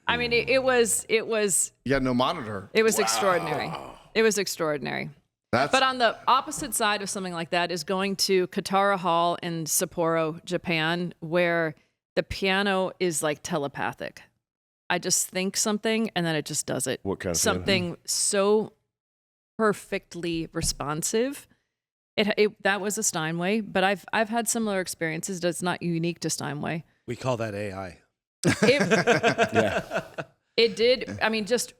I mean, it was You had no monitor. extraordinary. It was extraordinary. That's But on the opposite side of something like that is going to Katara Hall in Sapporo, Japan, where the piano is like telepathic. I just think something, and then it just does it. What kind of something so perfectly responsive. That was a Steinway, but I've had similar experiences. That's not unique to Steinway. We call that AI. It did. I mean, just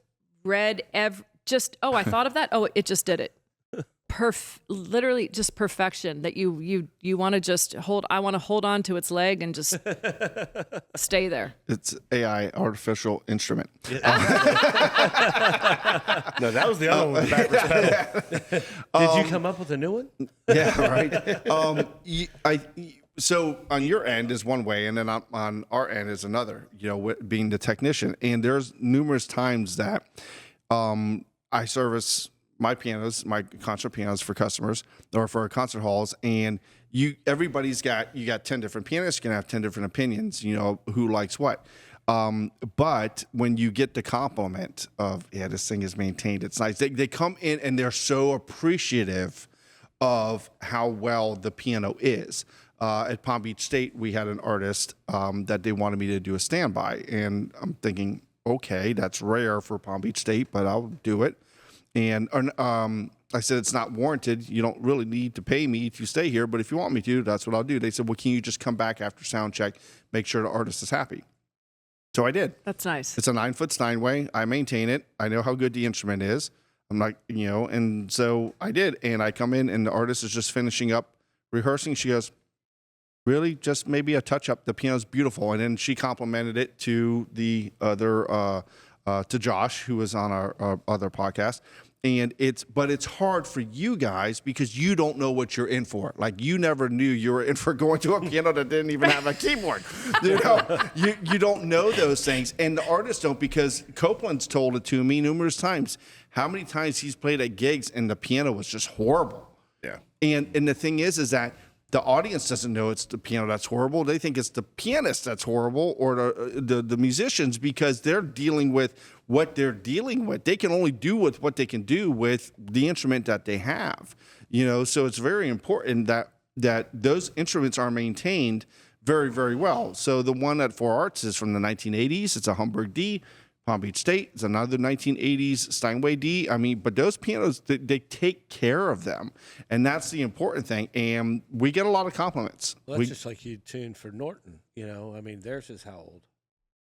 read I thought of that. Oh, it just did it. Literally just perfection that you want to just hold. I want to hold on to its leg and just stay there. it's AI, artificial instrument. No, that was the other one with backwards pedal. Did you come up with a new one? Yeah, right. So on your end is one way, and then on our end is another. Being the technician, and there's numerous times that I service my pianos, my concert pianos for customers or for concert halls, and everybody's got 10 different pianists. You can have 10 different opinions. Who likes what. But when you get the compliment of, this thing is maintained, it's nice. They come in and they're so appreciative of how well the piano is. At Palm Beach State, we had an artist that they wanted me to do a standby, and I'm thinking, okay, that's rare for Palm Beach State, but I'll do it. And I said, it's not warranted. You don't really need to pay me if you stay here, but if you want me to, that's what I'll do. They said, well, can you just come back after sound check, make sure the artist is happy? So I did. That's nice. It's a 9-foot Steinway. I maintain it. I know how good the instrument is. I'm like, and so I did. And I come in and the artist is just finishing up rehearsing. She goes, really? Just maybe a touch up. The piano's beautiful. And then she complimented it to the other, to Josh, who was on our other podcast. And it's hard for you guys because you don't know what you're in for. Like, you never knew you were in for going to a piano that didn't even have a keyboard. You don't know those things. And the artists don't, because Copeland's told it to me numerous times. How many times he's played at gigs and the piano was just horrible. Yeah. And the thing is that the audience doesn't know it's the piano that's horrible. They think it's the pianist that's horrible, or the musicians, because they're dealing with what they're dealing with. They can only do with what they can do with the instrument that they have. So it's very important that those instruments are maintained very, very well. So the one at Four Arts is from the 1980s. It's a Hamburg D. Palm Beach State is another 1980s Steinway D. I mean, but those pianos, they take care of them. And that's the important thing. And we get a lot of compliments. Well, that's just like you tuned for Norton. I mean, theirs is how old?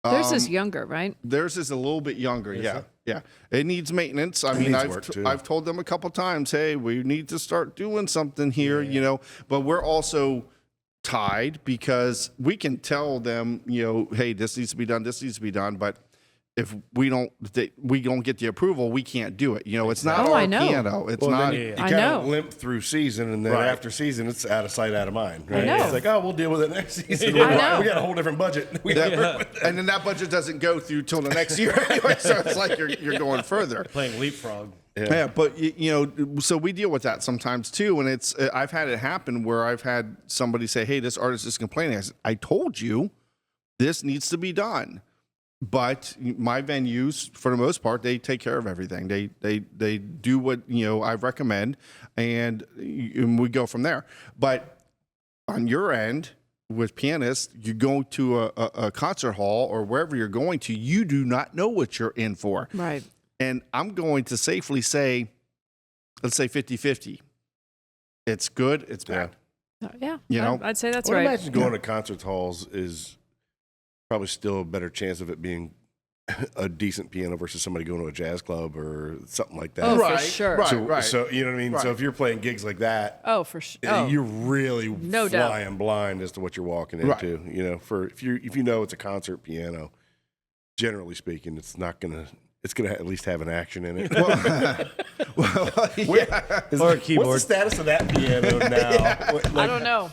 Theirs is younger, right? Theirs is a little bit younger. Yeah. It needs maintenance. I mean, needs work, too. I've told them a couple times, hey, we need to start doing something here, but we're also tied because we can tell them, hey, this needs to be done, this needs to be done, but if we don't get the approval, we can't do it. It's not Oh, our I know. piano. It's Well, not. then you I kind of know. limp through season, and then Right. after season, it's out of sight, out of mind. Right? know. It's like, oh, we'll deal with it next season. I know. We got a whole different budget. And then that budget doesn't go through till the next year anyway. So it's like you're going further. Playing leapfrog. Yeah, but so we deal with that sometimes too, and it's I've had it happen where I've had somebody say, "Hey, this artist is complaining." I said, "I told you, this needs to be done." But my venues, for the most part, they take care of everything. They do what I recommend, and we go from there. But on your end, with pianists, you go to a concert hall or wherever you're going to, you do not know what you're in for. Right. And I'm going to safely say, let's say 50-50. It's good, it's bad. Yeah. I'd say that's I would right. imagine going to concert halls is probably still a better chance of it being a decent piano versus somebody going to a jazz club or something like that. Oh, Right, for sure. right. So you know what I mean? So Right. if you're playing gigs like that, Oh, for sure. Oh. you're really No doubt. flying blind as to what you're walking Right. into. For if you know it's a concert piano, generally speaking, it's gonna at least have an action in it. Or a keyboard. What's the status of that piano now? I don't know.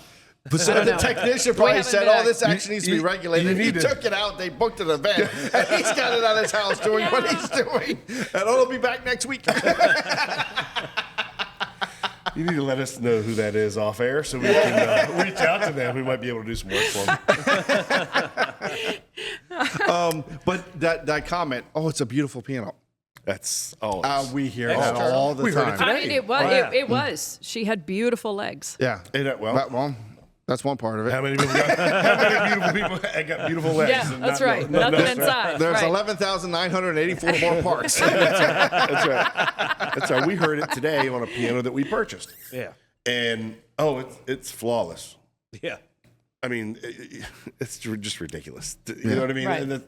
But so I don't the know. technician We probably haven't said, been "Oh, out- this actually needs to be regulated." you He need to- took it out. They booked an event, and he's got it at his house doing what he's doing. And it'll be back next week. You need to let us know who that is off air so we can reach out to them. We might be able to do some work for them. But that comment, "Oh, it's a beautiful piano." That's all. We hear That's that true. all the We heard it time. today. I mean, it was. Oh, yeah. It was. She had beautiful legs. Yeah. Well, that's one part of it. How many beautiful people got beautiful legs? Yeah, and that's not- right. no- Nothing no- inside. There's right. 11,984 more parts. That's right. That's right. We heard it today on a piano that we purchased, Yeah. and it's flawless. Yeah. I mean, it's just ridiculous. You know what I mean? Right. And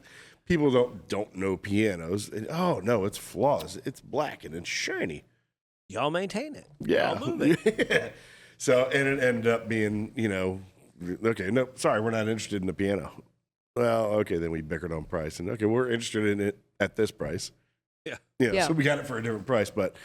people don't know pianos. And, oh no, it's flawless. It's black and it's shiny. Y'all maintain it. Yeah. Y'all move it. So and it ended up being, okay, no, sorry, we're not interested in the piano. Well, okay, then we bickered on price, and okay, we're interested in it at this price. Yeah. Yeah. So we got it for a different price, but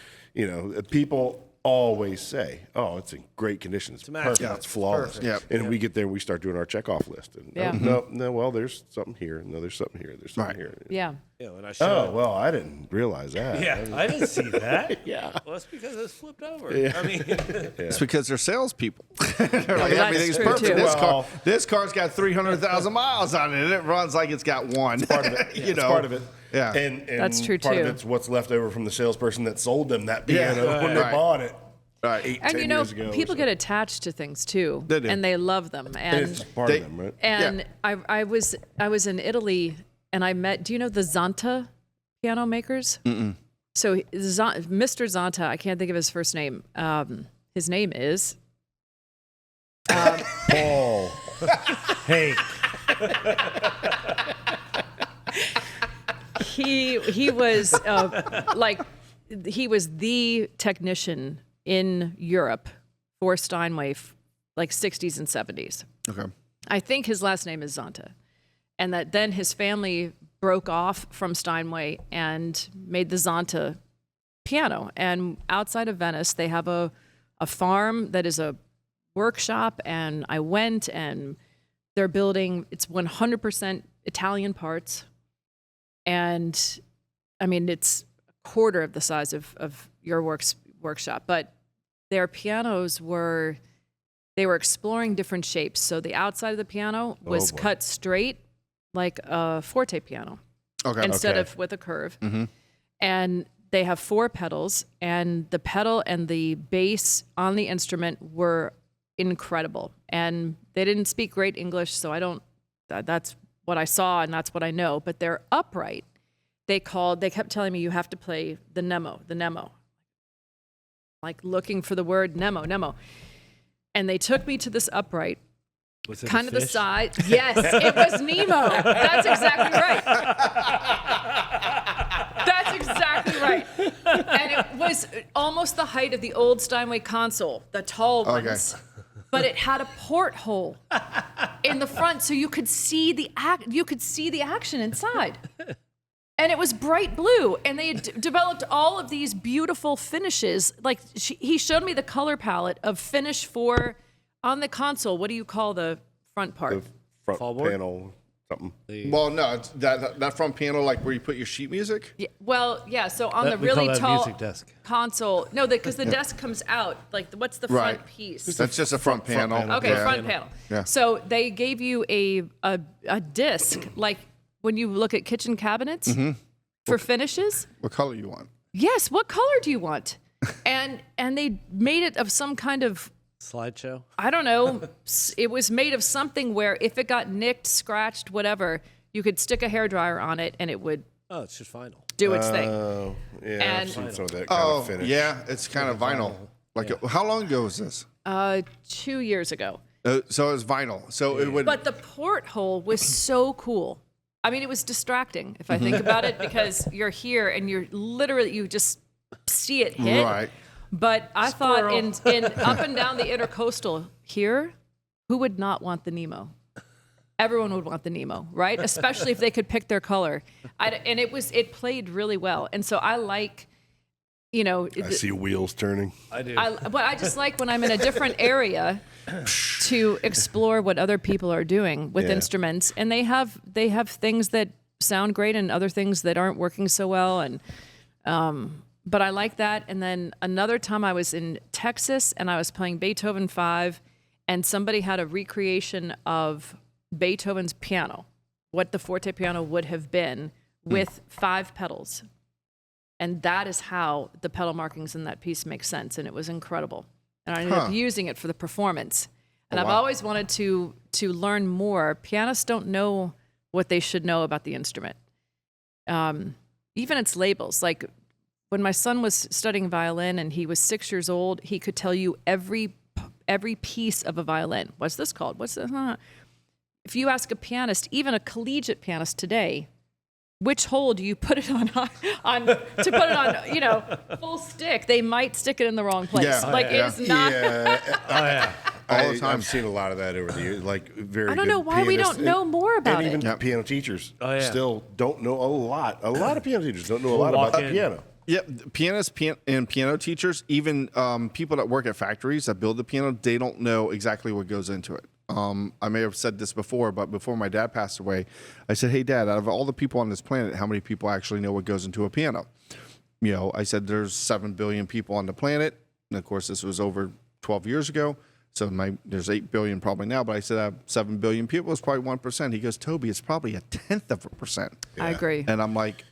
people always say, "Oh, it's in great condition. It's immaculate. perfect. Yeah, It's flawless." perfect. Yep. And we get there, we start doing our checkoff list, and Yeah. no, well, there's something here. No, there's something here. There's something here. Yeah. Yeah, when I showed Oh, it. well, I didn't realize that. Yeah, I didn't see that. Yeah. Well, it's because it's flipped over. I mean, It's because they're salespeople. They're like, that's everything's true, perfect. too. Well- This car's got 300,000 miles on it, and it runs like it's got one. Part of it. It's part of it. Yeah. And That's true, part too. of it's what's left over from the salesperson that sold them that Yeah. piano when they Right. bought it. Right. 8, And 10 years ago. people get attached to things too, They do. and they love them. And And it's just part they- of them, right? and I was in Italy, and I met. Do you know the Zonta piano makers? So Mr. Zonta, I can't think of his first name. His name is Paul. hey, he was he was the technician in Europe for Steinway, like 60s and 70s. Okay. I think his last name is Zonta, and that then his family broke off from Steinway and made the Zonta piano. And outside of Venice, they have a farm that is a workshop, and I went, and they're building. It's 100% Italian parts, and I mean it's a quarter of the size of your workshop, but their pianos were. They were exploring different shapes. So the outside of the piano was boy. cut straight like a forte piano Okay. instead Okay. of with a curve. And they have 4 pedals, and the pedal and the bass on the instrument were incredible. And they didn't speak great English, so that's what I saw and that's what I know. But they're upright. They kept telling me you have to play the Nemo. Like looking for the word Nemo. And they took me to this upright, Was it kind a of the fish? size. Yes, it was Nemo. That's exactly right. That's exactly right. And it was almost the height of the old Steinway console, the tall ones. But it had a porthole in the front, so you could see the action inside. And it was bright blue, and they had developed all of these beautiful finishes. Like he showed me the color palette of finish for on the console. What do you call the front part? The front Fallboard? panel, something. Well, no, it's that front panel, like where you put your sheet music. Yeah, well, yeah. So on the We call really that tall music desk. console, no, because the desk comes out. Like, what's the Right. front piece? That's just a front panel. panel. Okay, Yeah. front panel. Yeah. So they gave you a disc, like when you look at kitchen cabinets Mm-hmm. for finishes. What color you want? Yes, what color do you want? And they made it of some kind of, Slideshow. I don't know. It was made of something where if it got nicked, scratched, whatever, you could stick a hairdryer on it and it would Oh, it's just vinyl. do its thing. Oh, yeah, I've And- seen some of that kind Oh, of finish. yeah, it's kind of vinyl. Like, how long ago was this? 2 years ago. So it was vinyl. So it would. But the porthole was so cool. I mean, it was distracting if I think about it, because you're here and you're literally, you just see it hit. Right. But I thought in up and down the intercoastal here, who would not want the Nemo? Everyone would want the Nemo, right? Especially if they could pick their color. And it played really well. And so I like, I see wheels turning. I do. but I just like when I'm in a different area to explore what other people are doing with instruments, and they have things that sound great and other things that aren't working so well, and but I like that. And then another time I was in Texas and I was playing Beethoven 5, and somebody had a recreation of Beethoven's piano, what the forte piano would have been with 5 pedals. And that is how the pedal markings in that piece make sense. And it was incredible. And I ended up using it for the performance. And I've always wanted to learn more. Pianists don't know what they should know about the instrument. Even its labels. Like when my son was studying violin and he was 6 years old, he could tell you every piece of a violin. What's this called? What's this? If you ask a pianist, even a collegiate pianist today, which hole do you put it on to put it on, full stick? They might stick it in the wrong place. Yeah. It is not. All the time. I've seen a lot of that over the years. Like very. I don't good know why we pianists don't know more about and even it. piano teachers yeah. still don't know a lot. A lot of piano teachers don't know a lot about walk the in. piano. Yep, pianists and piano teachers, even people that work at factories that build the piano, they don't know exactly what goes into it. I may have said this before, but before my dad passed away, I said, "Hey, Dad, out of all the people on this planet, how many people actually know what goes into a piano?" I said, "There's 7 billion people on the planet," and of course, this was over 12 years ago. So there's 8 billion probably now, but I said 7 billion people is probably 1%. He goes, "Toby, it's probably 0.1%." I agree. And I'm like,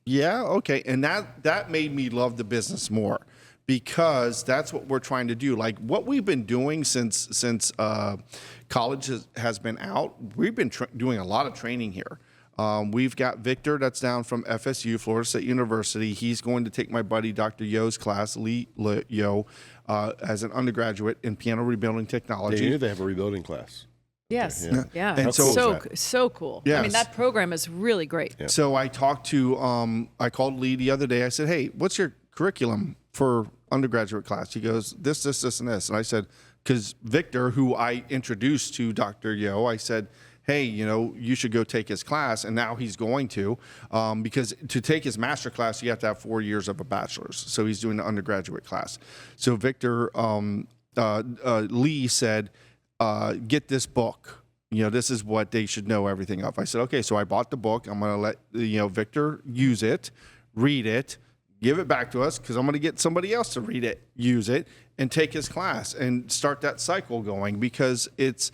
yeah, okay. And that made me love the business more, because that's what we're trying to do. Like what we've been doing since college has been out, we've been doing a lot of training here. We've got Victor that's down from FSU, Florida State University. He's going to take my buddy Dr. Yo's class, Lee Yo, as an undergraduate in piano rebuilding technology. They have a rebuilding class. Yes. Yeah. And so cool. I mean, Yes. that program is really great. So I talked to, I called Lee the other day. I said, "Hey, what's your curriculum for undergraduate class?" He goes, this, and this. And I said, because Victor, who I introduced to Dr. Yo, I said, "Hey, you should go take his class." And now he's going to, because to take his master class, you have to have 4 years of a bachelor's. So he's doing the undergraduate class. So Victor, Lee said, "Get this book. This is what they should know everything of." I said, "Okay." So I bought the book. I'm going to let Victor use it, read it, give it back to us, because I'm going to get somebody else to read it, use it, and take his class and start that cycle going, because it's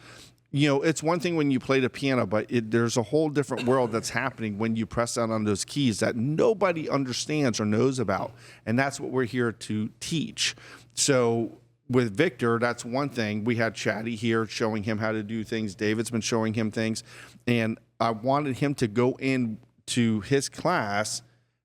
one thing when you play the piano, but there's a whole different world that's happening when you press down on those keys that nobody understands or knows about. And that's what we're here to teach. So with Victor, that's one thing. We had Chatty here showing him how to do things. David's been showing him things. And I wanted him to go into his class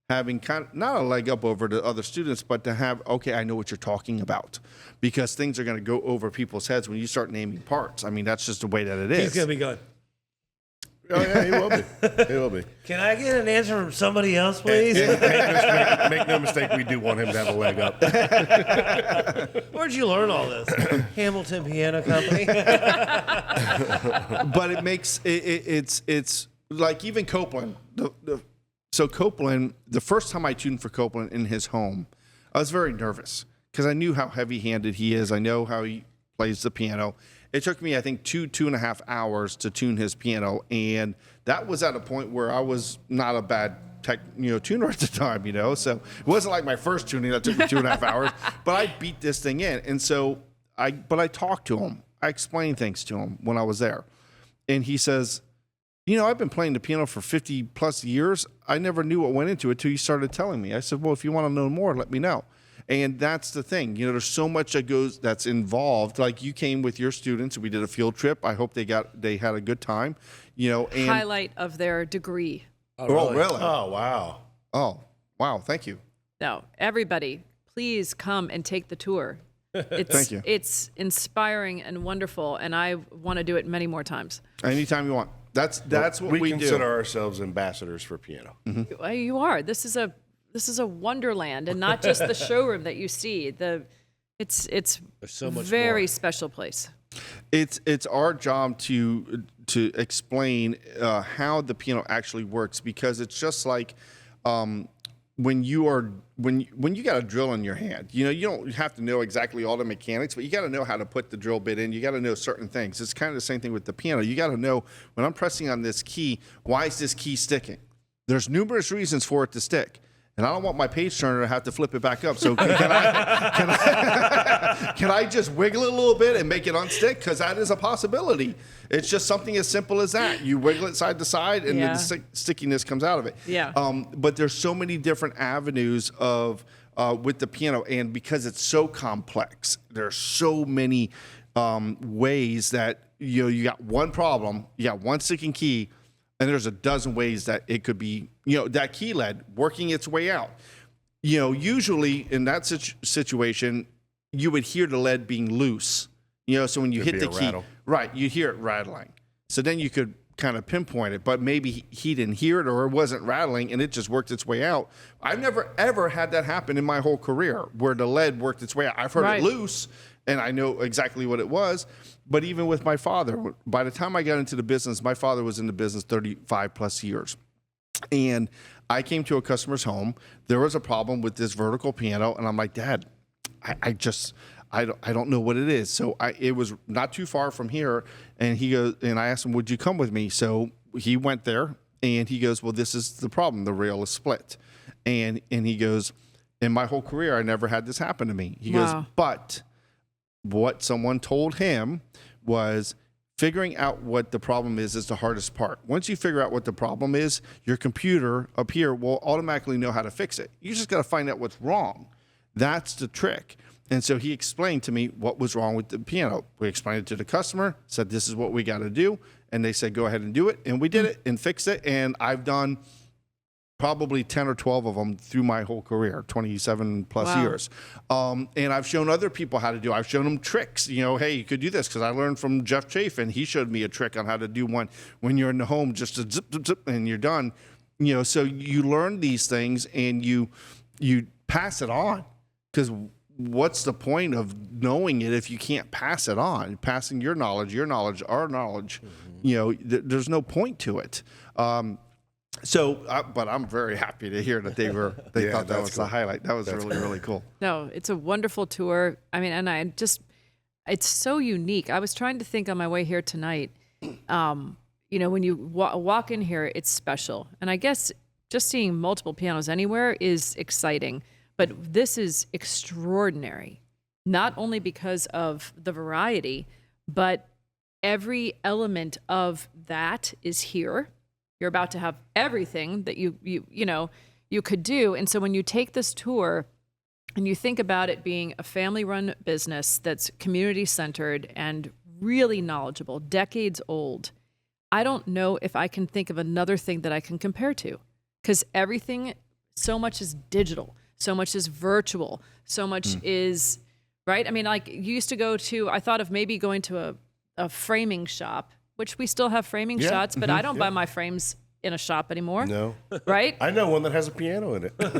having kind of not a leg up over the other students, but to have, okay, I know what you're talking about, because things are going to go over people's heads when you start naming parts. I mean, that's just the way that it is. He's gonna be going. Oh yeah, he will be. He will be. Can I get an answer from somebody else, please? And make no mistake, we do want him to have a leg up. Where'd you learn all this? Hamilton Piano Company. But it makes it's like even Copeland. So Copeland, the first time I tuned for Copeland in his home, I was very nervous because I knew how heavy-handed he is. I know how he plays the piano. It took me, I think, 2.5 hours to tune his piano, and that was at a point where I was not a bad tuner at the time, So it wasn't like my first tuning that took me 2.5 hours, but I beat this thing in. And so I talked to him. I explained things to him when I was there, and he says, I've been playing the piano for 50 plus years. I never knew what went into it till you started telling me. I said, well, if you want to know more, let me know. And that's the thing, there's so much that's involved. Like you came with your students, we did a field trip. I hope they had a good time, and Highlight of their degree. Oh, really? Oh, wow. Oh, wow. Thank you. No, everybody, please come and take the tour. Thank you. It's inspiring and wonderful, and I want to do it many more times. Anytime you want. That's what we consider do. ourselves ambassadors for piano. Well, you are. This is a wonderland, and not just the showroom that you see. It's There's so much very more. special place. It's our job to explain how the piano actually works, because it's just like when you got a drill in your hand. You don't have to know exactly all the mechanics, but you got to know how to put the drill bit in. You got to know certain things. It's kind of the same thing with the piano. You got to know, when I'm pressing on this key, why is this key sticking? There's numerous reasons for it to stick. And I don't want my page turner to have to flip it back up. So can I just wiggle it a little bit and make it unstick? Because that is a possibility. It's just something as simple as that. You wiggle it side to side, and then the stickiness comes out of it. Yeah. But there's so many different avenues of with the piano, and because it's so complex, there's so many ways that you got one problem, you got one sticking key. And there's a dozen ways that it could be, that key lead working its way out. Usually in that situation, you would hear the lead being loose. So when you hit the key, rattle. right, you hear it rattling. So then you could kind of pinpoint it, but maybe he didn't hear it, or it wasn't rattling and it just worked its way out. I've never ever had that happen in my whole career where the lead worked its way out. I've heard it loose, and I know exactly what it was. But even with my father, by the time I got into the business, my father was in the business 35 plus years. And I came to a customer's home. There was a problem with this vertical piano. And I'm like, Dad, I don't know what it is. So it was not too far from here. And he goes, and I asked him, would you come with me? So he went there, and he goes, well, this is the problem. The rail is split. And he goes, in my whole career, I never had this happen to me. He goes, but what someone told him was figuring out what the problem is the hardest part. Once you figure out what the problem is, your computer up here will automatically know how to fix it. You just got to find out what's wrong. That's the trick. And so he explained to me what was wrong with the piano. We explained it to the customer, said, this is what we got to do. And they said, go ahead and do it. And we did it and fixed it. And I've done probably 10 or 12 of them through my whole career, 27 plus years. And I've shown other people how to do it. I've shown them tricks. Hey, you could do this, because I learned from Jeff Chafin. He showed me a trick on how to do one when you're in the home, just to zip, zip, zip, and you're done. So you learn these things, and you pass it on, because what's the point of knowing it if you can't pass it on? Passing your knowledge, our knowledge, there's no point to it. But I'm very happy to hear that they thought that was the highlight. That was really, really cool. No, it's a wonderful tour. I mean, and it's so unique. I was trying to think on my way here tonight, when you walk in here, it's special. And I guess just seeing multiple pianos anywhere is exciting, but this is extraordinary, not only because of the variety, but every element of that is here. You're about to have everything that you could do. And so when you take this tour and you think about it being a family-run business that's community-centered and really knowledgeable, decades old, I don't know if I can think of another thing that I can compare to, because everything so much is digital, so much is virtual, so much is, right? I mean, like you used to go to, I thought of maybe going to a framing shop, which we still have framing shots, but I don't buy my frames in a shop anymore. No. Right? I know one that has a piano in it. Who's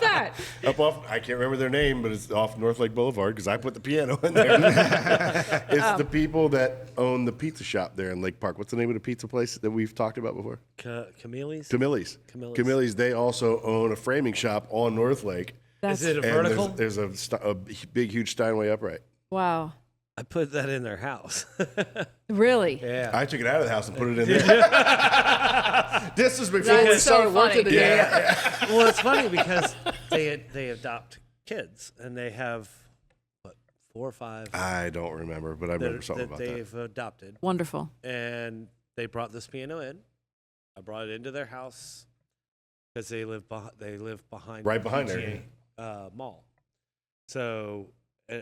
that? Up off, I can't remember their name, but it's off North Lake Boulevard because I put the piano in there. It's the people that own the pizza shop there in Lake Park. What's the name of the pizza place that we've talked about before? Camille's? Camille's. They also own a framing shop on North Lake. Is it a And vertical? there's a big, huge Steinway upright. Wow. I put that in their house. Really? Yeah. I took it out of the house and put it in there. This is before we That's so started working funny. together. Well, it's funny because they adopt kids and they have, what, 4 or 5 I don't remember, but I remember something that about that. they've adopted. Wonderful. And they brought this piano in. I brought it into their house because they live behind Right behind PGA, mall. So,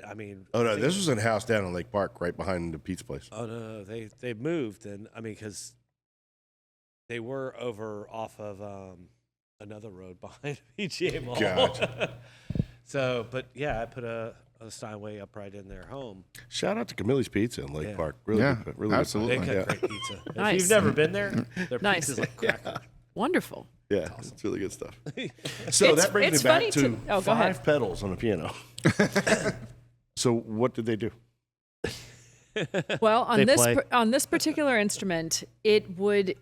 I mean. Oh, no, this was in a house down in Lake Park, right behind the pizza place. Oh, no, they moved. And, I mean, because they were over off of another road behind PGA Mall. Gotcha. So, but, yeah, I put a Steinway upright in their home. Shout out to Camille's Pizza in Lake Yeah. Park. Really Yeah, good, really good. absolutely. They got Yeah. great pizza. Nice. If you've never been there, their Nice. pizza's like crackers. Wonderful. Yeah, it's really good stuff. So It's- that brings it's me back funny to to- oh, go ahead. 5 pedals on a piano. So what did they do? Well, They play. on this particular instrument, it would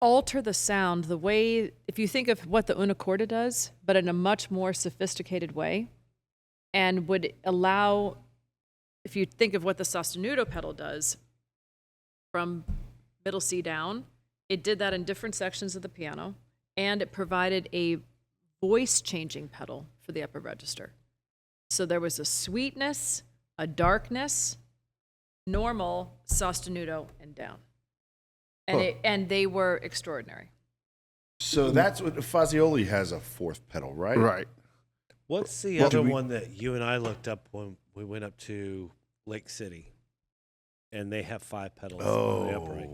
alter the sound the way, if you think of what the una corda does, but in a much more sophisticated way, and would allow, if you think of what the sostenuto pedal does from middle C down, it did that in different sections of the piano, and it provided a voice changing pedal for the upper register. So there was a sweetness, a darkness, normal, sostenuto, and down. And and they were extraordinary. So that's what Fazioli has a 4th pedal, right? Right. What's the other one that you and I looked up when we went up to Lake City? And they have 5 pedals on the upright.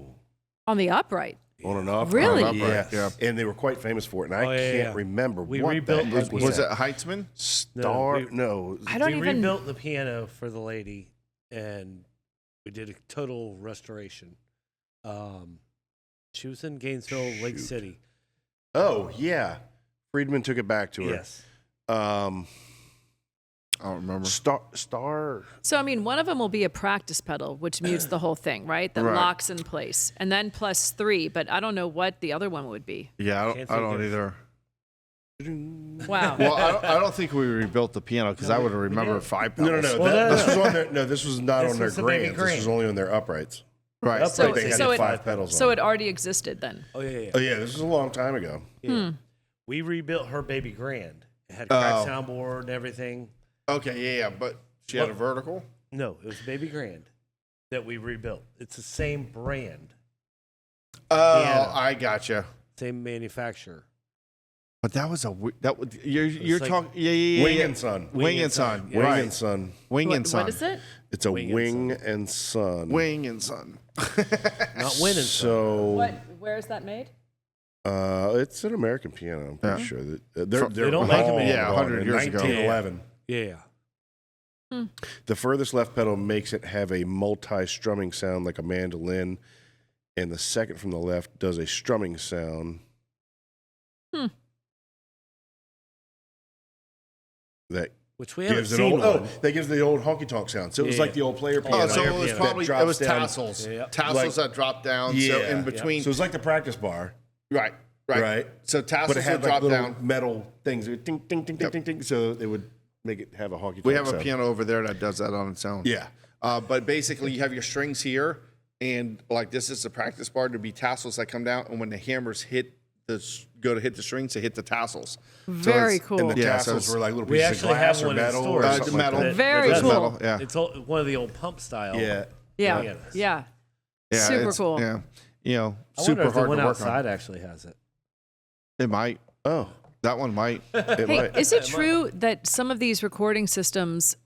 On the upright. On and off. Really? On and Upright, off, yeah. And they were quite famous for it. And I Oh, yeah, can't yeah. remember We what rebuilt the this heck one. Was that? it Heitzman? Star? we- No. I don't we even. rebuilt the piano for the lady, and we did a total restoration. She was in Gainesville, Lake Shoot. City. Oh, yeah. Friedman took it back to her. Yes. I don't remember. Star. So, I mean, one of them will be a practice pedal, which mutes the whole thing, right? That Right. locks in place. And then plus 3, but I don't know what the other one would be. Yeah, I Can't don't think of- either. Wow. Well, I don't think we rebuilt the piano because I would have remembered 5 No, pedals. no, no. Well, This was on their. No, this was not This on their was the baby grands. This was grand. only on their uprights. Right. Upright, So- They had so the it- 5 pedals. So on it already existed then. Oh, yeah. Oh yeah, this was a long time ago. Yeah. We rebuilt her baby grand. It had a cracked Oh. soundboard and everything. Okay, yeah, but she had a What? vertical? No, it was baby grand that we rebuilt. It's the same brand, Oh, Piano. I gotcha. same manufacturer. But that was you're like talking yeah. Wing and Son. Wing and Son. Wing Right. and Son. Wing and What, Son. what is it? It's a Wing and Wing and Son. Wing and Son. Not winning. So Where is that made? it's an American piano. I'm pretty Yeah. sure that they're They don't make 'em long anymore. gone 100 in years ago. 1911. Yeah. The furthest left pedal makes it have a multi-strumming sound like a mandolin, and the second from the left does a strumming sound. That Which we haven't gives an seen old, one. that gives the old honky tonk sound. So it was Yeah. like the old player Oh, piano. Oh, so player it was piano. probably That it was drops down. tassels. Yeah. Tassels Like- that drop down. So Yeah. in between. So it was like the practice bar, Right. right? So But tassels it would had drop like little down. metal things. It would ding, ding, ding, ding, ding, ding. So it would make it have a honky tonk We have a sound. piano over there that does that on its own. Yeah. But basically, you have your strings here, and like this is the practice bar. There'd be tassels that come down, and when the hammers go to hit the strings, they hit the tassels. Very it's- cool. And the Yeah, so tassels it's- were like little We pieces of actually glass have or one in metal store. or something metal. like that. Very It's cool. metal, yeah. It's one of the old pump style. Yeah. Yeah. Pianists. Yeah. Yeah, Super it's- cool. Yeah, I super wonder if the hard one to work outside on. actually has it. It might. Oh, That one might. it Hey, might. is it true that some of these recording systems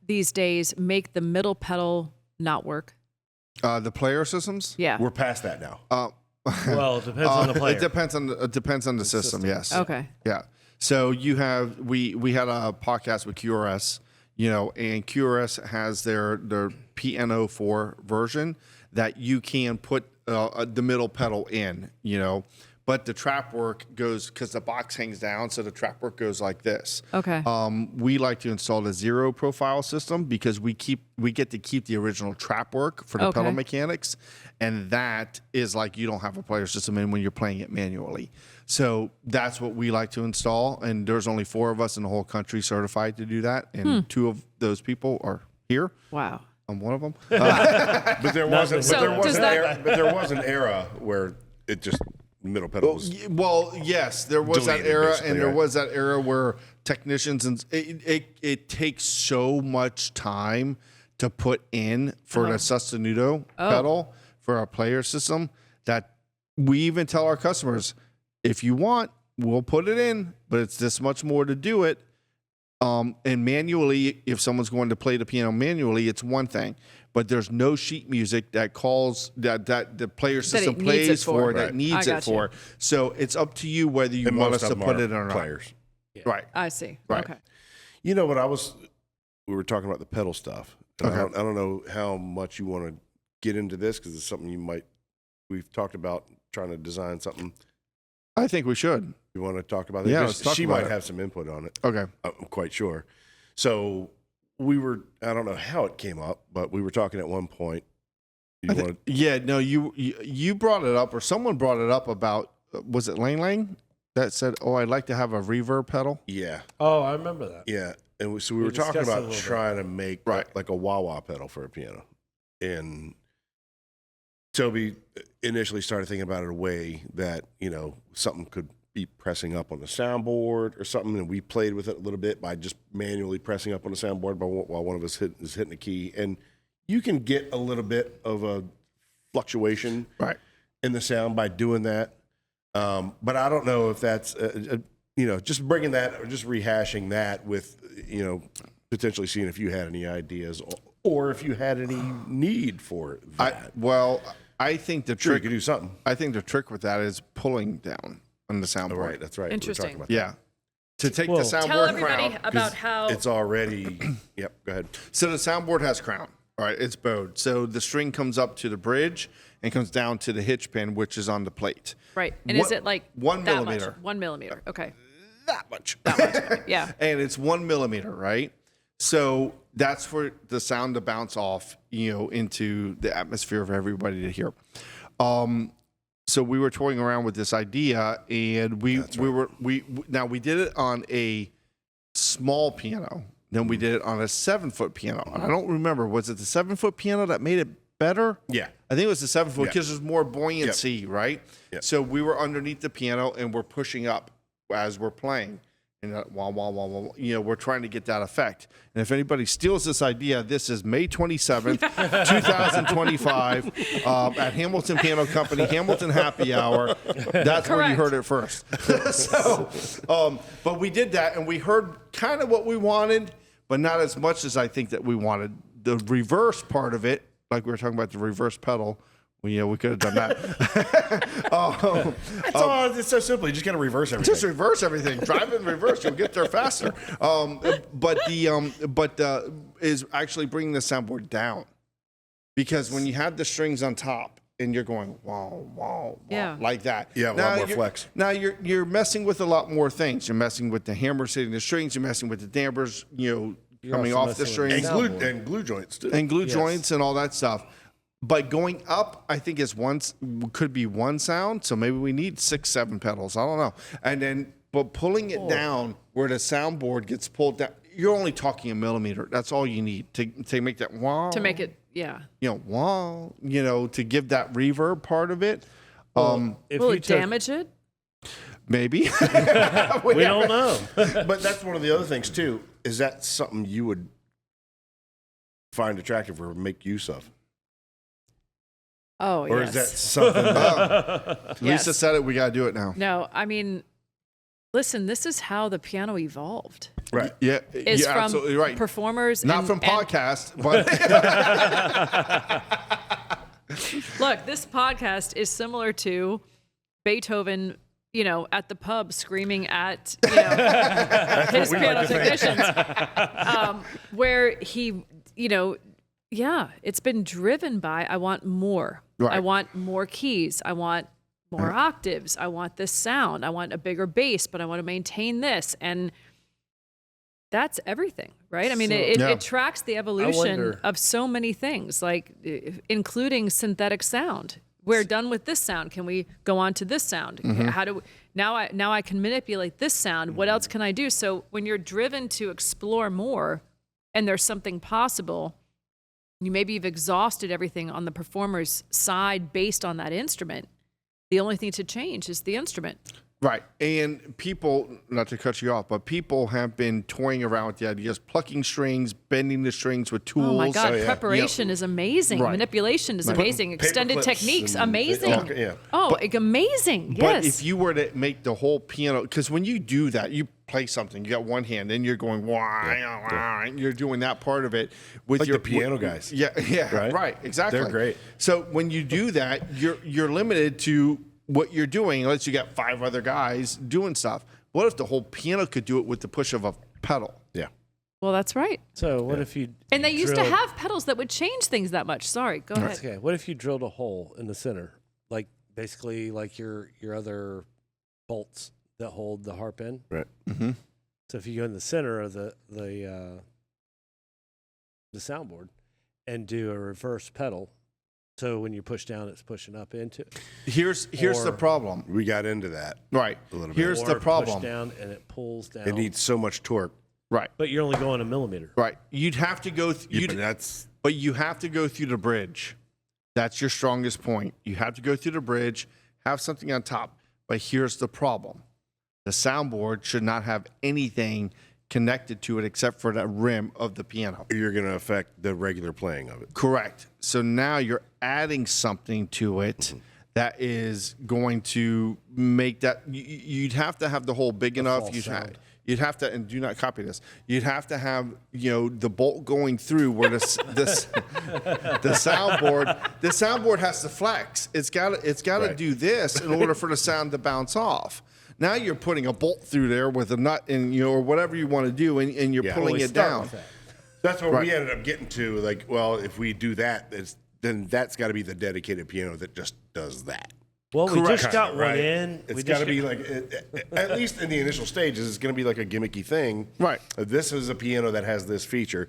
these days make the middle pedal not work? The player systems. Yeah. We're past that now. Well, it depends on the player. It depends on the system. Yes. Okay. Yeah. So you have we had a podcast with QRS, and QRS has their Piano 4 version that you can put the middle pedal in, but the trap work goes because the box hangs down, so the trap work goes like this. Okay. We like to install the zero profile system because we get to keep the original trap work for the pedal mechanics, and that is like you don't have a player system in when you're playing it manually. So that's what we like to install, and there's only 4 of us in the whole country certified to do that, and 2 of those people are here. Wow. I'm one of them. But there was an era where it just middle pedal was. Well, yes, there was that deleted, era, basically, and there right? was that era where technicians and it takes so much time to put in for the sostenuto pedal for our player system that we even tell our customers, if you want, we'll put it in, but it's this much more to do it. And manually, if someone's going to play the piano manually, it's one thing. But there's no sheet music that calls that the player system it needs plays it for. that Right. needs I it got for. So it's up to you whether you And want most us of to them put are it in or not. players. Right. I see. Right. Okay. You know what we were talking about the pedal stuff. And Okay. I don't know how much you want to get into this because it's something we've talked about trying to design something. I think we should. You want to talk about it? Yeah, Because let's talk she about might it. have some input on it. Okay. I'm quite sure. So I don't know how it came up, but we were talking at one point. You brought it up, or someone brought it up about, was it Lang Lang that said, "Oh, I'd like to have a reverb pedal"? Yeah. Oh, I remember that. Yeah. And we were discussed talking it a about little bit. trying to make like a wah-wah pedal for a piano. And Toby initially started thinking about it a way that, something could be pressing up on the soundboard or something. And we played with it a little bit by just manually pressing up on the soundboard while one of us is hitting a key. And you can get a little bit of a fluctuation in the sound by doing that. But I don't know if that's, just bringing that or just rehashing that with, potentially seeing if you had any ideas or if you had any need for that. I think the Sure, you trick. could do something. I think the trick with that is pulling down on the soundboard. Oh, right, that's right. We were Interesting. talking about Yeah. To take Well, the soundboard Tell everybody crown. about how. It's already. Yep. Go ahead. So the soundboard has crown. All right, it's bowed. So the string comes up to the bridge and comes down to the hitch pin, which is on the plate. Right. And is it like 1 that millimeter? Much? 1 millimeter. Okay. That much. Yeah. And it's 1 millimeter, right? So that's for the sound to bounce off, into the atmosphere for everybody to hear. So we were toying around with this idea, and we did it on a small piano. Then we did it on a 7-foot piano. And I don't remember, was it the 7-foot piano that made it better? Yeah. I think it was the 7-foot Yeah. because there's more buoyancy, right? Yep. So we were underneath the piano and we're pushing up as we're playing. And wah, wah, wah, wah, we're trying to get that effect. And if anybody steals this idea, this is May 27th, 2025, at Hamilton Piano Company, Hamilton Happy Hour. That's where you Correct. heard it first. But we did that, and we heard kind of what we wanted, but not as much as I think that we wanted. The reverse part of it, like we were talking about the reverse pedal, we could have done that. It's so simple. You just got to reverse everything. Just reverse everything. Drive in reverse. You'll get there faster. But is actually bringing the soundboard down, because when you have the strings on top and you're going wow, wow, wow, Yeah. like that. Yeah, a lot more flex. Now you're messing with a lot more things. You're messing with the hammers hitting the strings. You're messing with the dampers. Coming also off the messing with strings and glue joints too. and glue Yes. joints and all that stuff. But going up, I think could be one sound. So maybe we need 6, 7 pedals. I don't know. And then, but pulling it down where the soundboard gets pulled down, you're only talking a millimeter. That's all you need to make that wow. To make it, yeah. Wow. To give that reverb part of it. If Will you it took- damage it? Maybe. We don't know. But that's one of the other things too. Is that something you would find attractive or make use of, Oh, or yes. is that something? Yes. Lisa said it. We got to do it now. No, I mean, listen, this is how the piano evolved. Right. Yeah. Is you're from absolutely right. performers. Not and, from and- podcast, but Look, this podcast is similar to Beethoven, at the pub screaming at, his piano technicians, where he, it's been driven by, I want more. Right. I want more keys. I want more octaves. I want this sound. I want a bigger bass, but I want to maintain this. And that's everything, right? I mean, it tracks the evolution of so many things, like including synthetic sound. We're done with this sound. Can we go on to this sound? How do now I can manipulate this sound. What else can I do? So when you're driven to explore more and there's something possible, maybe you've exhausted everything on the performer's side based on that instrument. The only thing to change is the instrument. Right. And people, not to cut you off, but people have been toying around with the ideas, plucking strings, bending the strings with tools. Oh my God, preparation is amazing. Right. Manipulation is amazing. Extended techniques, amazing. Amazing. Yes. But if you were to make the whole piano, because when you do that, you play something, you got one hand, and you're going, and you're doing that part of it with like your the piano guys. Yeah, right, exactly. They're great. So when you do that, you're limited to what you're doing, unless you got 5 other guys doing stuff. What if the whole piano could do it with the push of a pedal? Yeah. Well, that's right. So what if you And they used to have pedals that would change things that much. Sorry, go ahead. Okay. What if you drilled a hole in the center, like basically like your other bolts that hold the harp in? Right. Mm-hmm. So if you go in the center of the soundboard and do a reverse pedal, so when you push down, it's pushing up into it. Here's the problem. We got into that. Right. A little bit. Here's the Or problem. push down and it pulls down. It needs so much torque. Right. But you're only going a millimeter. Right. You'd have to go. But you have to go through the bridge. That's your strongest point. You have to go through the bridge, have something on top. But here's the problem. The soundboard should not have anything connected to it except for the rim of the piano. You're going to affect the regular playing of it. Correct. So now you're adding something to it that is going to make that. You'd have to have the hole big enough. You'd have to, and do not copy this. You'd have to have the bolt going through where the soundboard has to flex. It's got to do this in order for the sound to bounce off. Now you're putting a bolt through there with a nut and or whatever you want to do, and you're pulling it down. That's what we ended up getting to. Like, well, if we do that, then that's got to be the dedicated piano that just does that. Well, we just got one in. It's got to be like, at least in the initial stages, it's going to be like a gimmicky thing. Right. This is a piano that has this feature.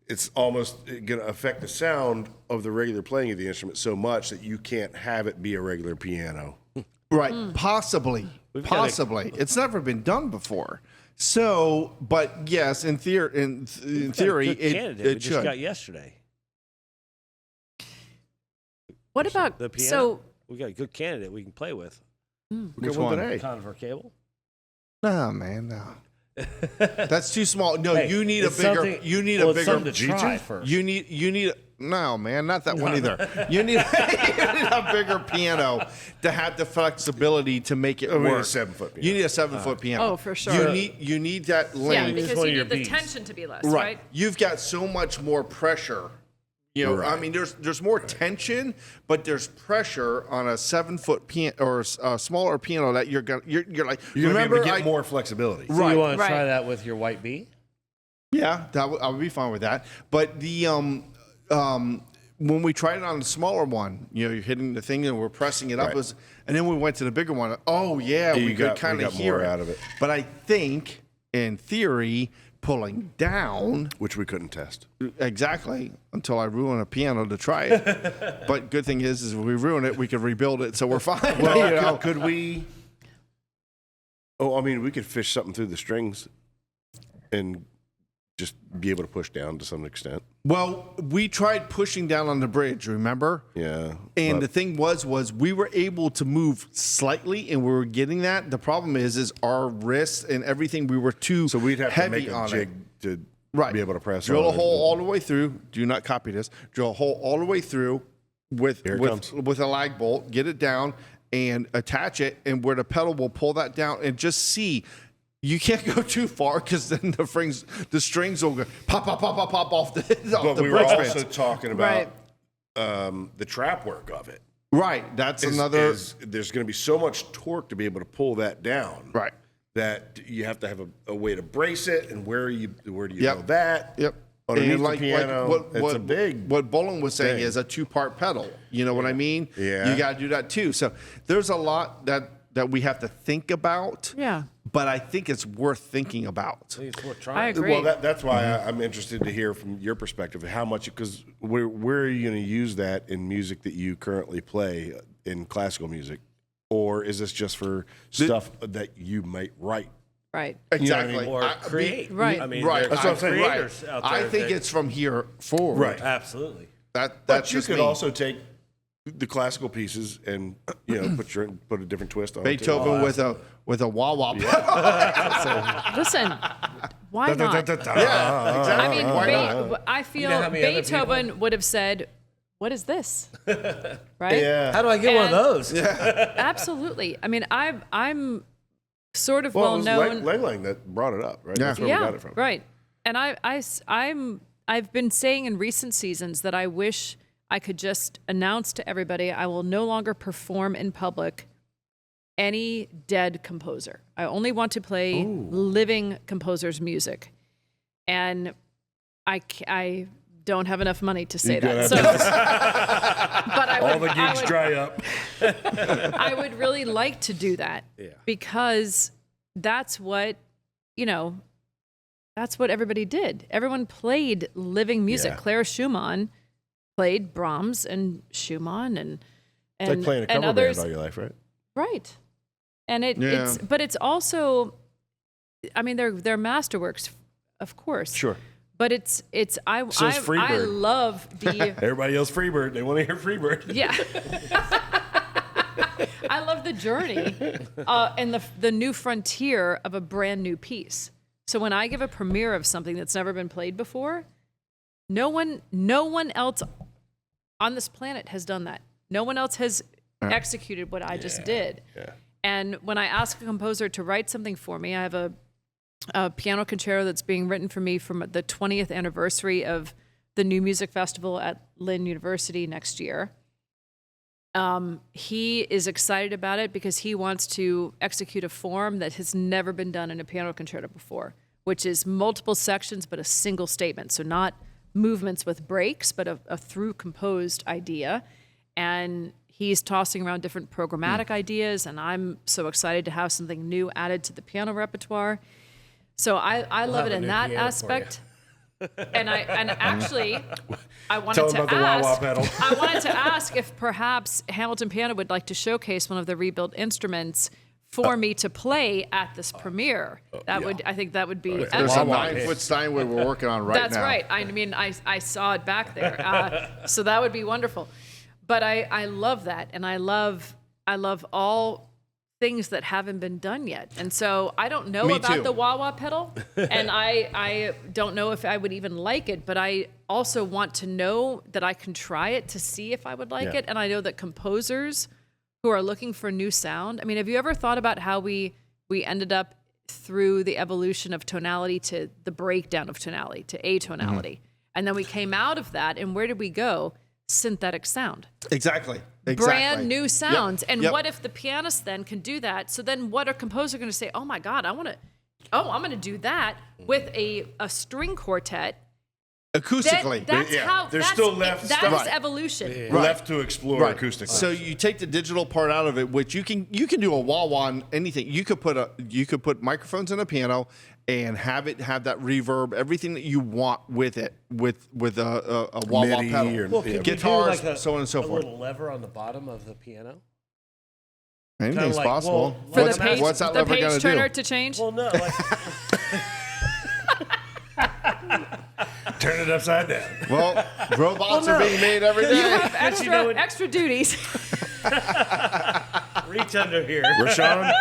It's almost going to affect the sound of the regular playing of the instrument so much that you can't have it be a regular piano. Right. Possibly. It's never been done before. So, but yes, in theory, it just should. got yesterday. What about the piano? So we got a good candidate we can play with. Which one? Conver cable. No, man, no. That's too small. No, Hey, you need a it's bigger. something- You need well, a it's bigger. something to try first. You need. No, man, not that one either. You need a bigger piano to have the flexibility to make it We need a work. 7-foot piano. You need a 7-foot piano. Oh, for sure. You need that yeah, length. because one you of your need the beats. tension to be less, Right. right? You've got so much more pressure. I mean, there's more tension, but there's pressure on a 7-foot piano or a smaller piano that you're like. You're going to be able to get more flexibility. So you want to Right. try that with your white bee? Yeah, I would be fine with that. But the when we tried it on the smaller one, you're hitting the thing and we're pressing it up, Right. and then we went to the bigger one. Oh yeah, we could kind of hear more out of it. But I think, in theory, pulling down Which we couldn't test. exactly until I ruin a piano to try it. But good thing is if we ruin it, we could rebuild it, so we're fine. Well, could we? Oh, I mean, we could fish something through the strings and just be able to push down to some extent. Well, we tried pushing down on the bridge, remember? Yeah. And but- the thing was we were able to move slightly, and we were getting that. The problem is our wrists and everything, we were too so we'd have to heavy make a on jig it. to be able to press Drill on a it. hole all the way through. Do not copy this. Drill a hole all the way through with Here it comes. with a lag bolt. Get it down and attach it, and where the pedal will pull that down, and just see. You can't go too far because then the strings will go pop off the But the we were bridge also bands. talking about Right. the trap work of it. Right. That's another. There's going to be so much torque to be able to pull that down. Right. That you have to have a way to brace it, and where do you Yep. know that? Yep. Underneath And the piano, it's a big. What Bolin was saying thing. is a 2-part pedal. You know what I mean? Yeah. You got to do that too. So there's a lot that we have to think about. Yeah. But I think it's worth thinking about. It's worth trying. I agree. Well, that's why I'm interested to hear from your perspective how much, because where are you going to use that in music that you currently play in classical music, or is this just for stuff that you might write? Right. Exactly. Or create. Right. I mean, Right. there That's are what I'm saying. creators Right. out there I think that- it's from here forward. Right. absolutely. That's But you just could me. also take the classical pieces and put a different twist on Beethoven with a wah wah pedal. Listen, why not? Yeah, exactly. I mean, Why not? I feel You know how many other Beethoven would have said, "What is this?" Right? Yeah. How do I get one of And- those? Absolutely. I mean, I'm sort of Well, well it was known. Lang Lang that brought it up, right? Yeah. That's where we got it from. Right. And I've been saying in recent seasons that I wish I could just announce to everybody I will no longer perform in public any dead composer. I only want to play living composers' music. And I don't have enough money to say that. So, but I would, All the gigs dry up. I would really like to do that because that's what, that's what everybody did. Everyone played living music. Yeah. Claire Schumann played Brahms and Schumann and It's like playing a cover others. band all your life, right? Right. And Yeah. it's also, I mean, they're masterworks, of course. Sure. But it's I Freebird. love the Everybody else Freebird. They want to hear Freebird. yeah. I love the journey and the new frontier of a brand new piece. So when I give a premiere of something that's never been played before, no one else on this planet has done that. No one else has executed what I just did. Yeah. And when I ask a composer to write something for me, I have a piano concerto that's being written for me from the 20th anniversary of the New Music Festival at Lynn University next year. He is excited about it because he wants to execute a form that has never been done in a piano concerto before, which is multiple sections but a single statement. So not movements with breaks, but a through composed idea. And he's tossing around different programmatic ideas, and I'm so excited to have something new added to the piano repertoire. So I love it in that aspect. And actually, I wanted Tell to them about the wah-wah ask. pedal. I wanted to ask if perhaps Hamilton Piano would like to showcase one of the rebuilt instruments for me to play at this premiere. I think that would be. There's a excellent. 9-foot Steinway we're working on right That's now. right. I mean, I saw it back there, so that would be wonderful. But I love that, and I love all things that haven't been done yet. And so I don't know Me about too. the wah-wah pedal, and I don't know if I would even like it, but I also want to know that I can try it to see if I would like Yeah. it. And I know that composers who are looking for new sound, I mean, have you ever thought about how we ended up through the evolution of tonality to the breakdown of tonality to atonality? And then we came out of that, and where did we go? Synthetic sound. Exactly. Brand new sounds. Yep. And Yep. what if the pianist then can do that? So then what are composers going to say? Oh my God, I'm going to do that with a string quartet. Acoustically. That's Yeah. how There's that's, still left that stuff. is evolution. Left to explore Right. acoustically. So you take the digital part out of it, which you can do a wah-wah on anything. You could put microphones in a piano and have that reverb, everything that you want with it, with a wah-wah MIDI pedal. or- Well, could we do Guitars, like so on and so a forth. little lever on the bottom of the piano? Anything's like, possible. well, For what's, the page, what's that the lever page going to turner do? to change. Well, no. Like, Turn it upside down. Well, robots Well, are no. being made every day. You have extra, you know it- extra duties. reach under here. Rashawn,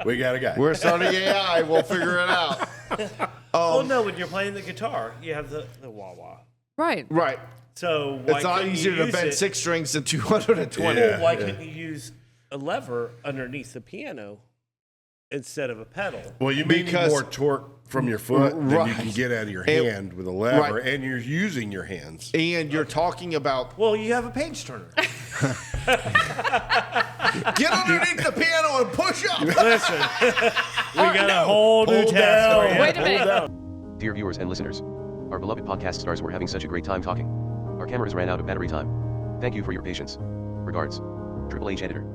we got a guy. We're starting AI. We'll figure it out. Well, no, when you're playing the guitar, you have the wah-wah. Right. Right. So why It's a lot couldn't easier you to use bend it? 6 strings than 220. Yeah. Well, why couldn't you use a lever underneath the piano instead of a pedal. Well, you may need more torque from your foot than you can get out of your hand with a lever, and you're using your hands. And you're talking about Well, you have a page turner. get underneath the piano and push up. Listen, we got a whole new task for you. Wait a minute. Dear viewers and listeners, our beloved podcast stars were having such a great time talking. Our cameras ran out of battery time. Thank you for your patience. Regards, Triple H Editor.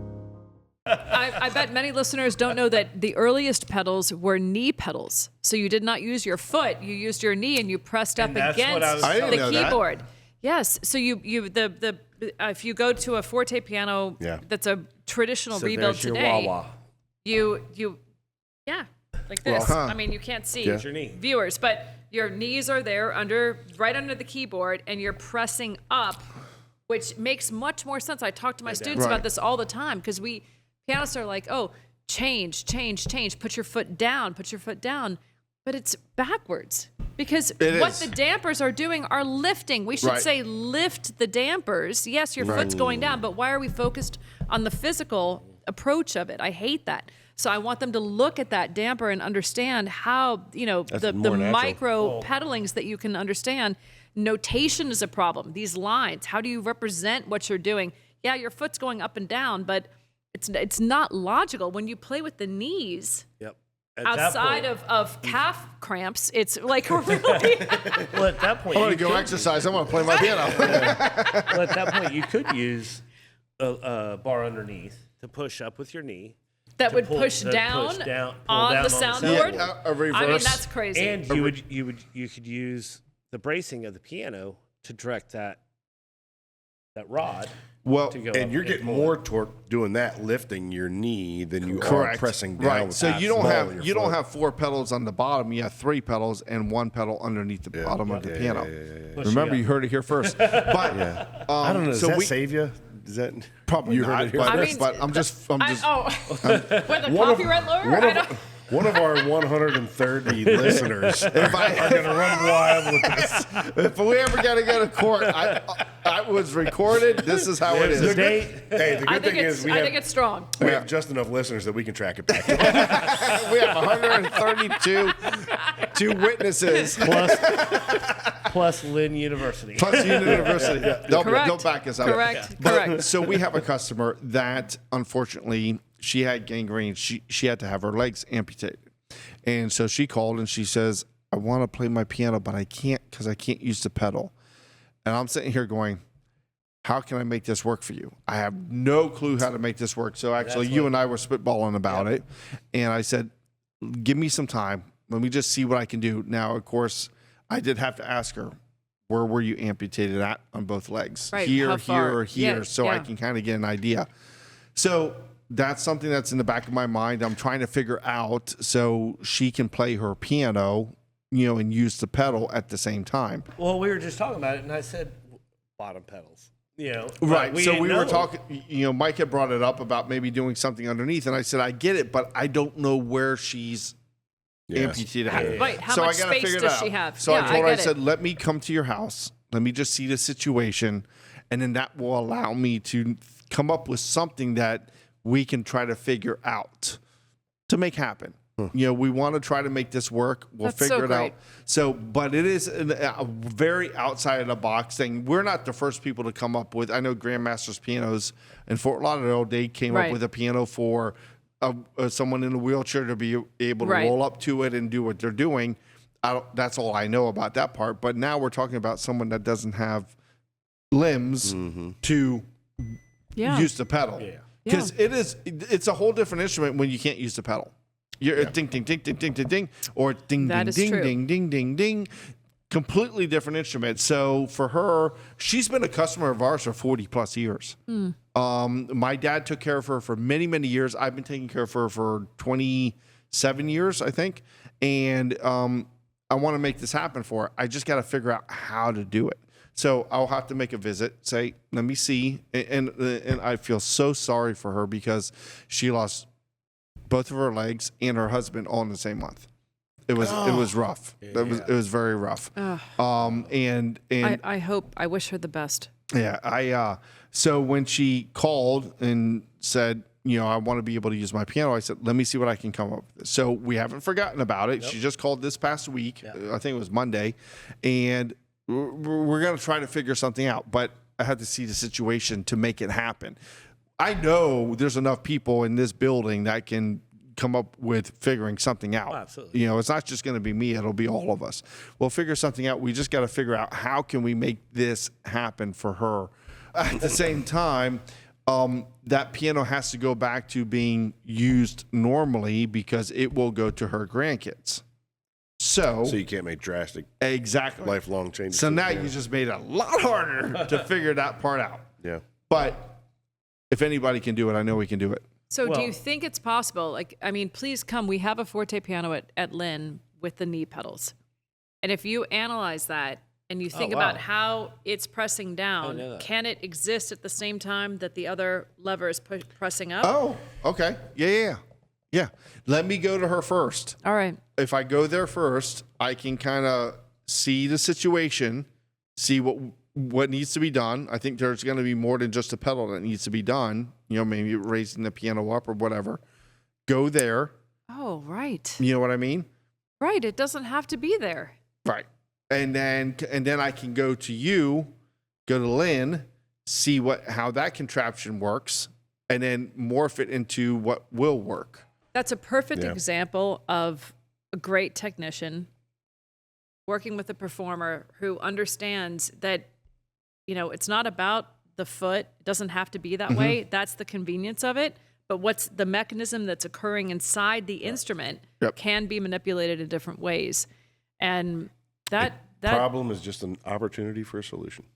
I bet many listeners don't know that the earliest pedals were knee pedals. So you did not use your foot; you used your knee, and you pressed up And that's what against I didn't the know that. keyboard. Yes. So if you go to a forte piano that's a traditional So rebuild there's your today, wah-wah. you like this. Well, huh. I mean, you can't see Here's your knee. viewers, but your knees are there right under the keyboard, and you're pressing up, which makes much more sense. I talk to my students Right. about this all the time because pianists are like, oh, change, put your foot down, but it's backwards because what the dampers are doing are lifting. We should Right. say lift the dampers. Yes, your foot's going down, but why are we focused on the physical approach of it? I hate that. So I want them to look at that damper and understand how, the more natural. micro pedalings that you can understand. Notation is a problem. These lines, how do you represent what you're doing? Yeah, your foot's going up and down, but it's not logical. When you play with the knees Yep. At that outside point- of calf cramps, it's like really Well, at that point, I want you to go could- exercise. I want to play my piano. Well, at that point, you could use a bar underneath to push up with your knee. that to would pull- push to down, push down- pull on down the on the soundboard. soundboard. a reverse. I mean, that's crazy. And you could use the bracing of the piano to direct that rod. Well, to go And up you're getting pull more it. torque doing that, lifting your knee, than you are correct. pressing down. Right. with So that you don't small have of your you don't foot. have 4 pedals on the bottom. You have 3 pedals and 1 pedal underneath the bottom of the piano. Push Remember, you you up. heard it here first. But I don't know. Does so that we save you? Is that probably you not, heard it here but, first? I mean, but I'm just with the One of- copyright lawyer? one I of- don't. One of our 130 listeners are going to run wild with this. if we ever got to go to court, I was recorded. This is how it There's a is. date. Hey, the I good think thing it's is I think it's strong. we have just enough listeners that we can track it back. We have 132 two witnesses Plus Lynn University. plus University. They'll Correct. back us up. Correct. But- Correct. So we have a customer that unfortunately she had gangrene. She had to have her legs amputated, and so she called and she says, "I want to play my piano, but I can't because I can't use the pedal." And I'm sitting here going, how can I make this work for you? I have no clue how to make this work. So actually, you and I were spitballing about it. And I said, give me some time. Let me just see what I can do. Now, of course, I did have to ask her, where were you amputated at on both legs? Right, Here, how here, far? or here. Yeah, so I yeah. can kind of get an idea. So that's something that's in the back of my mind. I'm trying to figure out so she can play her piano, and use the pedal at the same time. Well, we were just talking about it, and I said bottom pedals. But Right. So didn't we were know. talking, Mike had brought it up about maybe doing something underneath. And I said, I get it, but I don't know where she's amputated. at. Right. How So much I gotta space figure it does out. she have? So Yeah, I told her, I get it. said, let me come to your house. Let me just see the situation. And then that will allow me to come up with something that we can try to figure out to make happen. We want to try to make this work. We'll That's so figure it out. great. So, but it is a very outside of the box thing. We're not the first people to come up with. I know Grandmaster's Pianos in Fort Lauderdale. They came up Right. with a piano for someone in a wheelchair to be able to Right. roll up to it and do what they're doing. That's all I know about that part. But now we're talking about someone that doesn't have limbs to Yeah. use the pedal. Because it's a whole different instrument when you can't use the pedal. You're ding, ding, ding, ding, ding, ding, ding, or ding, That ding, is ding, true. ding, ding, ding, ding. Completely different instrument. So for her, she's been a customer of ours for 40 plus years. My dad took care of her for many, many years. I've been taking care of her for 27 years, I think. And I want to make this happen for her. I just got to figure out how to do it. So I'll have to make a visit, say, let me see. And I feel so sorry for her because she lost both of her legs and her husband all in the same month. It was rough. It was very rough. And I wish her the best. yeah, so when she called and said, I want to be able to use my piano. I said, let me see what I can come up with. So we haven't forgotten about it. She just called this past week. I think it was Monday. And we're going to try to figure something out. But I had to see the situation to make it happen. I know there's enough people in this building that can come up with figuring something out. Oh, absolutely. It's not just going to be me. It'll be all of us. We'll figure something out. We just got to figure out how can we make this happen for her. At the same time, that piano has to go back to being used normally because it will go to her grandkids. So you can't make drastic, exactly lifelong changes. So now you just made it a lot harder to figure that part out. Yeah. But if anybody can do it, I know we can do it. So do you think it's possible? Please come. We have a forte piano at Lynn with the knee pedals. And if you analyze that and you think about how it's pressing down, can it exist at the same time that the other lever is pressing up? Oh, okay. Yeah. Let me go to her first. All right. If I go there first, I can kind of see the situation, see what needs to be done. I think there's going to be more than just a pedal that needs to be done. Maybe raising the piano up or whatever. Go there. Oh, right. You know what I mean? Right. It doesn't have to be there. Right. And then I can go to Lynn, see how that contraption works, and then morph it into what will work. That's a perfect example of a great technician working with a performer who understands that, it's not about the foot. It doesn't have to be that way. That's the convenience of it. But what's the mechanism that's occurring inside the instrument can be manipulated in different ways. And that problem is just an opportunity for a solution.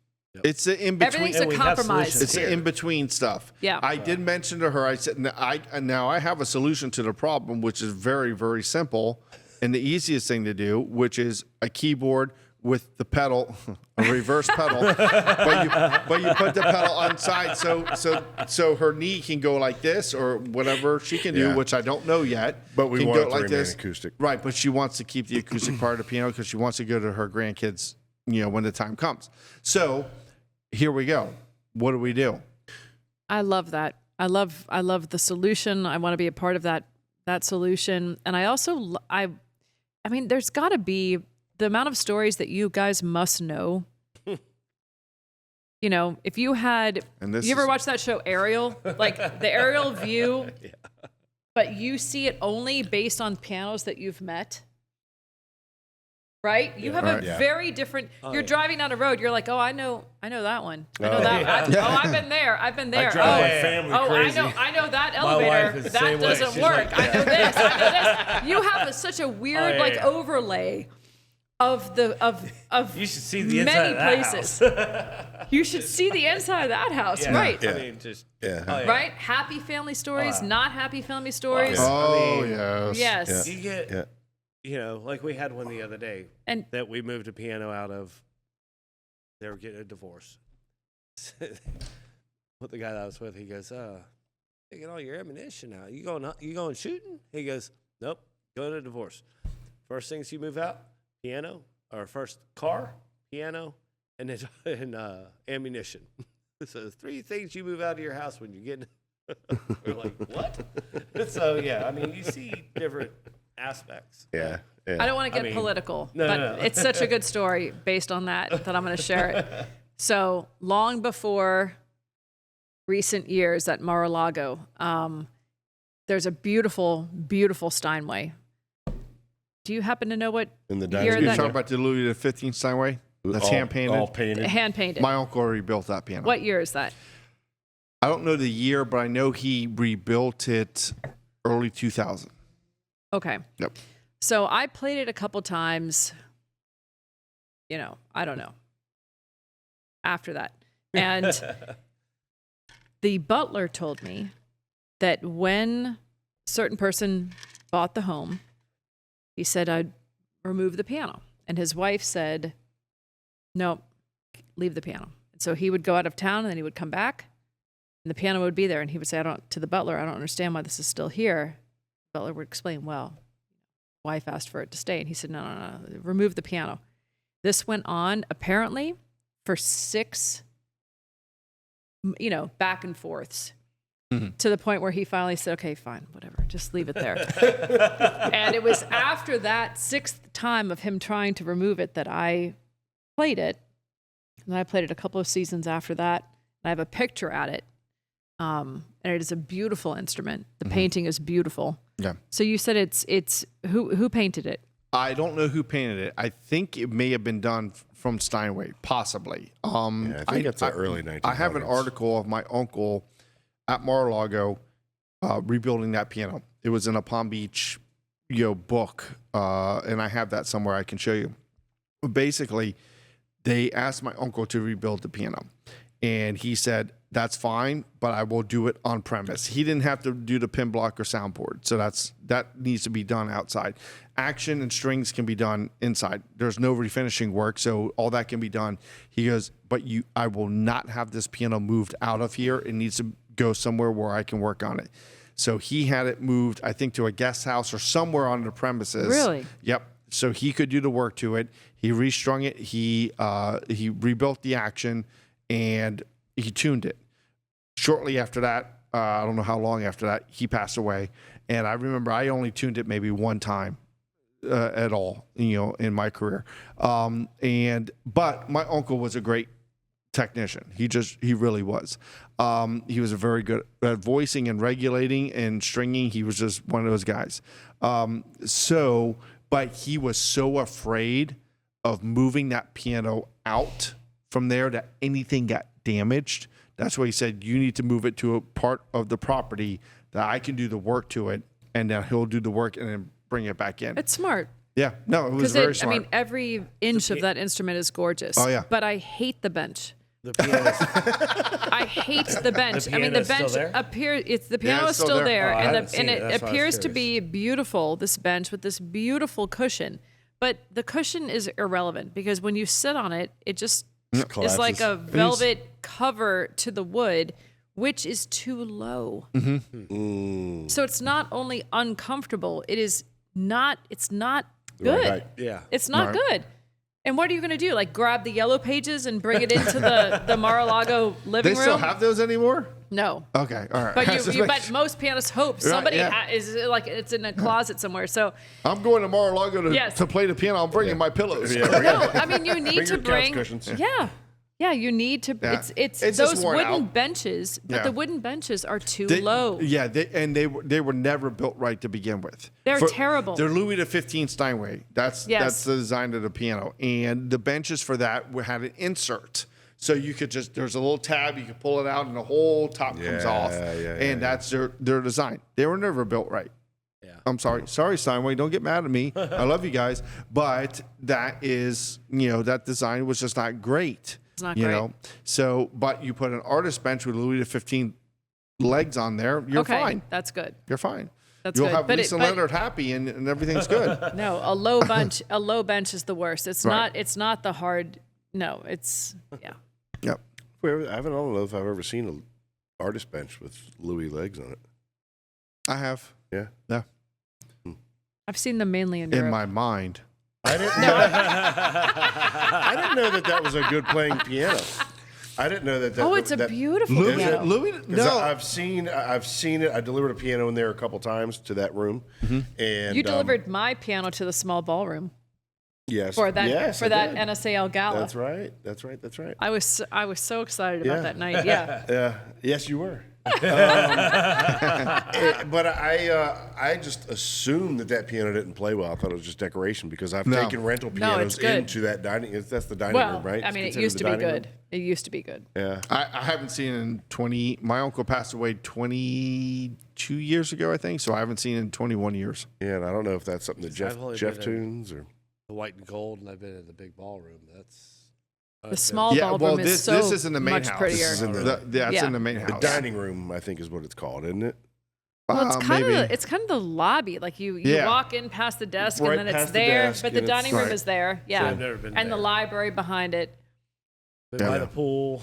It's the in between. Everything's a compromise. It's the in between stuff. Yeah. I did mention to her. I said, now I have a solution to the problem, which is very, very simple, and the easiest thing to do, which is a keyboard with the pedal, a reverse pedal, but you put the pedal on side so her knee can go like this or whatever she can do, which I don't know yet. But we can want go it to like remain this. acoustic. Right, but she wants to keep the acoustic part of the piano because she wants to go to her grandkids, when the time comes. So here we go. What do we do? I love that. I love the solution. I want to be a part of that solution. And I also, there's got to be the amount of stories that you guys must know. If you had, you ever watch that show Aerial? Like the aerial view, but you see it only based on pianos that you've met. Right? You have a very different, you're driving down a road. You're like, oh, I know that one. I know that. I've been there. I've been there. I drive my family crazy. I know that elevator. That doesn't work. I know this. I know this. You have such a weird overlay of you should see the inside many of that places. House. You should see the inside of that house. Right. Right? Happy family stories, not happy family stories. Yes. You get like we had one the other day that we moved a piano out of. They were getting a divorce. What the guy that I was with, he goes, "Get all your ammunition out. You going shooting?" He goes, "Nope, going to divorce. First things you move out, piano, or first car, piano, and then ammunition. So 3 things you move out of your house when you're getting." We're like, what? So you see different aspects. Yeah. I don't want to get political, but it's such a good story based on that I'm going to share it. So long before recent years at Mar-a-Lago, there's a beautiful, beautiful Steinway. Do you happen to know what in the year You're that? talking about the Louis XV Steinway? That's hand painted. All painted. Hand painted. My uncle rebuilt that piano. What year is that? I don't know the year, but I know he rebuilt it early 2000. Okay. Yep. So I played it a couple times, I don't know, after that. And the butler told me that when a certain person bought the home, he said, I'd remove the piano. And his wife said, no, leave the piano. And so he would go out of town and then he would come back and the piano would be there. And he would say, to the butler, I don't understand why this is still here. The butler would explain, well, wife asked for it to stay. And he said, no, remove the piano. This went on apparently for 6, back and forths. to the point where he finally said, okay, fine, whatever, just leave it there. And it was after that 6th time of him trying to remove it that I played it. And I played it a couple of seasons after that. I have a picture at it. And it is a beautiful instrument. The painting is beautiful. Yeah. So you said it's who painted it? I don't know who painted it. I think it may have been done from Steinway, possibly. I think it's the early 1900s. I have an article of my uncle at Mar-a-Lago rebuilding that piano. It was in a Palm Beach, book, and I have that somewhere I can show you. Basically, they asked my uncle to rebuild the piano, and he said, that's fine, but I will do it on premise. He didn't have to do the pin block or soundboard, so that needs to be done outside. Action and strings can be done inside. There's no refinishing work, so all that can be done. He goes, but I will not have this piano moved out of here. It needs to go somewhere where I can work on it. So he had it moved, I think, to a guest house or somewhere on the premises. Really? Yep. So he could do the work to it. He restrung it. He rebuilt the action, and he tuned it. Shortly after that, I don't know how long after that, he passed away. And I remember I only tuned it maybe one time at all, in my career. But my uncle was a great technician. He really was. He was a very good at voicing and regulating and stringing. He was just one of those guys. But he was so afraid of moving that piano out from there that anything got damaged. That's why he said, you need to move it to a part of the property that I can do the work to it, and then he'll do the work and then bring it back in. It's smart. Yeah, no, it was very smart. I mean, every inch of that instrument is gorgeous. Oh, yeah. But I hate the bench. The pianist. I hate the bench. The I mean, the piano's still bench there? appears. The piano it's is still still there. there, Oh, I and haven't seen it. it That's why I was appears to curious. be beautiful. This bench with this beautiful cushion, but the cushion is irrelevant because when you sit on it, it just is like a velvet cover to the wood, which is too low. So it's not only uncomfortable, it's not good. Right. Yeah. It's not good. And what are you going to do? Like grab the yellow pages and bring it into the Mar-a-Lago living They room? still have those anymore? No. Okay, all right. But I was just but most pianists hope Right, somebody yeah. is like it's in a closet somewhere. So I'm going to Mar-a-Lago Yes. to play the piano. I'm bringing my pillows. Yeah, no, I mean you need Bring to your couch bring cushions. Yeah, you need to. Yeah. It's It's those just worn wooden out. benches, but Yeah. the wooden benches are too They- low. Yeah, they were never built right to begin with. They're terrible. They're Louis XV Steinway. That's Yes. the design of the piano, and the benches for that had an insert, so you could there's a little tab, you could pull it out, and the whole top comes off, and that's their design. They were never built right. Yeah. I'm sorry, Steinway. Don't get mad at me. I love you guys, but that is that design was just not great. It's not you great. know. So, but you put an artist bench with Louis XV legs on there, you're okay, fine. that's good. You're fine. That's You'll good. have But Lisa Leonard happy and everything's good. No, a low bench is the worst. It's Right. not. It's not the hard. No, it's yeah. Yep. I don't know if I've ever seen an artist bench with Louis legs on it. I have. Yeah. Yeah. I've seen them mainly in In Europe. my mind. I didn't know. I didn't know that was a good playing piano. I didn't know that. Oh, it's a beautiful piano. Louis, no. I've seen it. I delivered a piano in there a couple times to that room, and You delivered my piano to the small ballroom yes for that yes, for I that did. NSAL gala. That's right. That's right. I was so excited about Yeah. that night. Yeah. Yes, you were. But I just assumed that piano didn't play well. I thought it was just decoration because I've No. taken rental No, pianos it's good. into that dining. That's the dining Well, room, right? I It's mean, it considered used the to be dining room? good. It used to be good. Yeah. I haven't seen it in 20. My uncle passed away 22 years ago, I think. So I haven't seen it in 21 years. Yeah, and I don't know if that's something that I've only Jeff been tunes or. The white and gold, and I've been in the big ballroom. That's The small ballroom is so this is in the main much house. prettier. This is in the- It's Yeah. in the main The house. dining room, I think, is what it's called, isn't it? Well, it's kind maybe. of the lobby. Like you Yeah. walk in past the desk Right and then it's past the there, desk but the and it's- dining room Right. is there. Yeah, I've never been and the there. library behind it. Been by Yeah. the pool.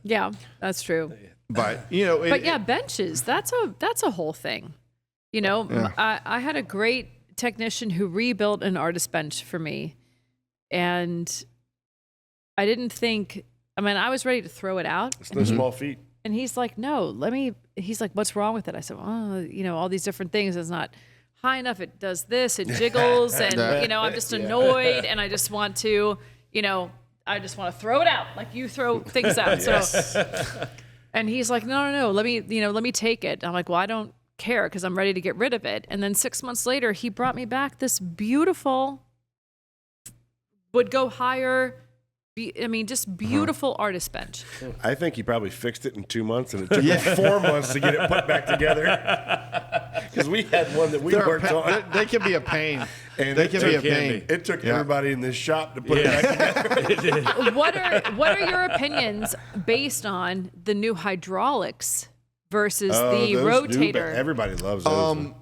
Yeah, that's true. But But yeah, benches. That's a whole thing. You know, Yeah. I had a great technician who rebuilt an artist bench for me, and I didn't think. I mean, I was ready to throw it out. It's no small feat. And he's like, no, he's like, what's wrong with it? I said, well, all these different things. It's not high enough. It does this, it jiggles. And, I'm just annoyed. And I just want to, throw it out. Like you throw things out. So, and he's like, no, let me take it. I'm like, well, I don't care because I'm ready to get rid of it. And then 6 months later, he brought me back this beautiful, would go higher, just beautiful artist bench. I think he probably fixed it in 2 months, and it took him 4 months to get it put back together. Because we had one that we worked on. They can be a pain. And They can be a pain. It took everybody in this shop to put it back together. What are your opinions based on the new hydraulics versus the rotator? Everybody loves those.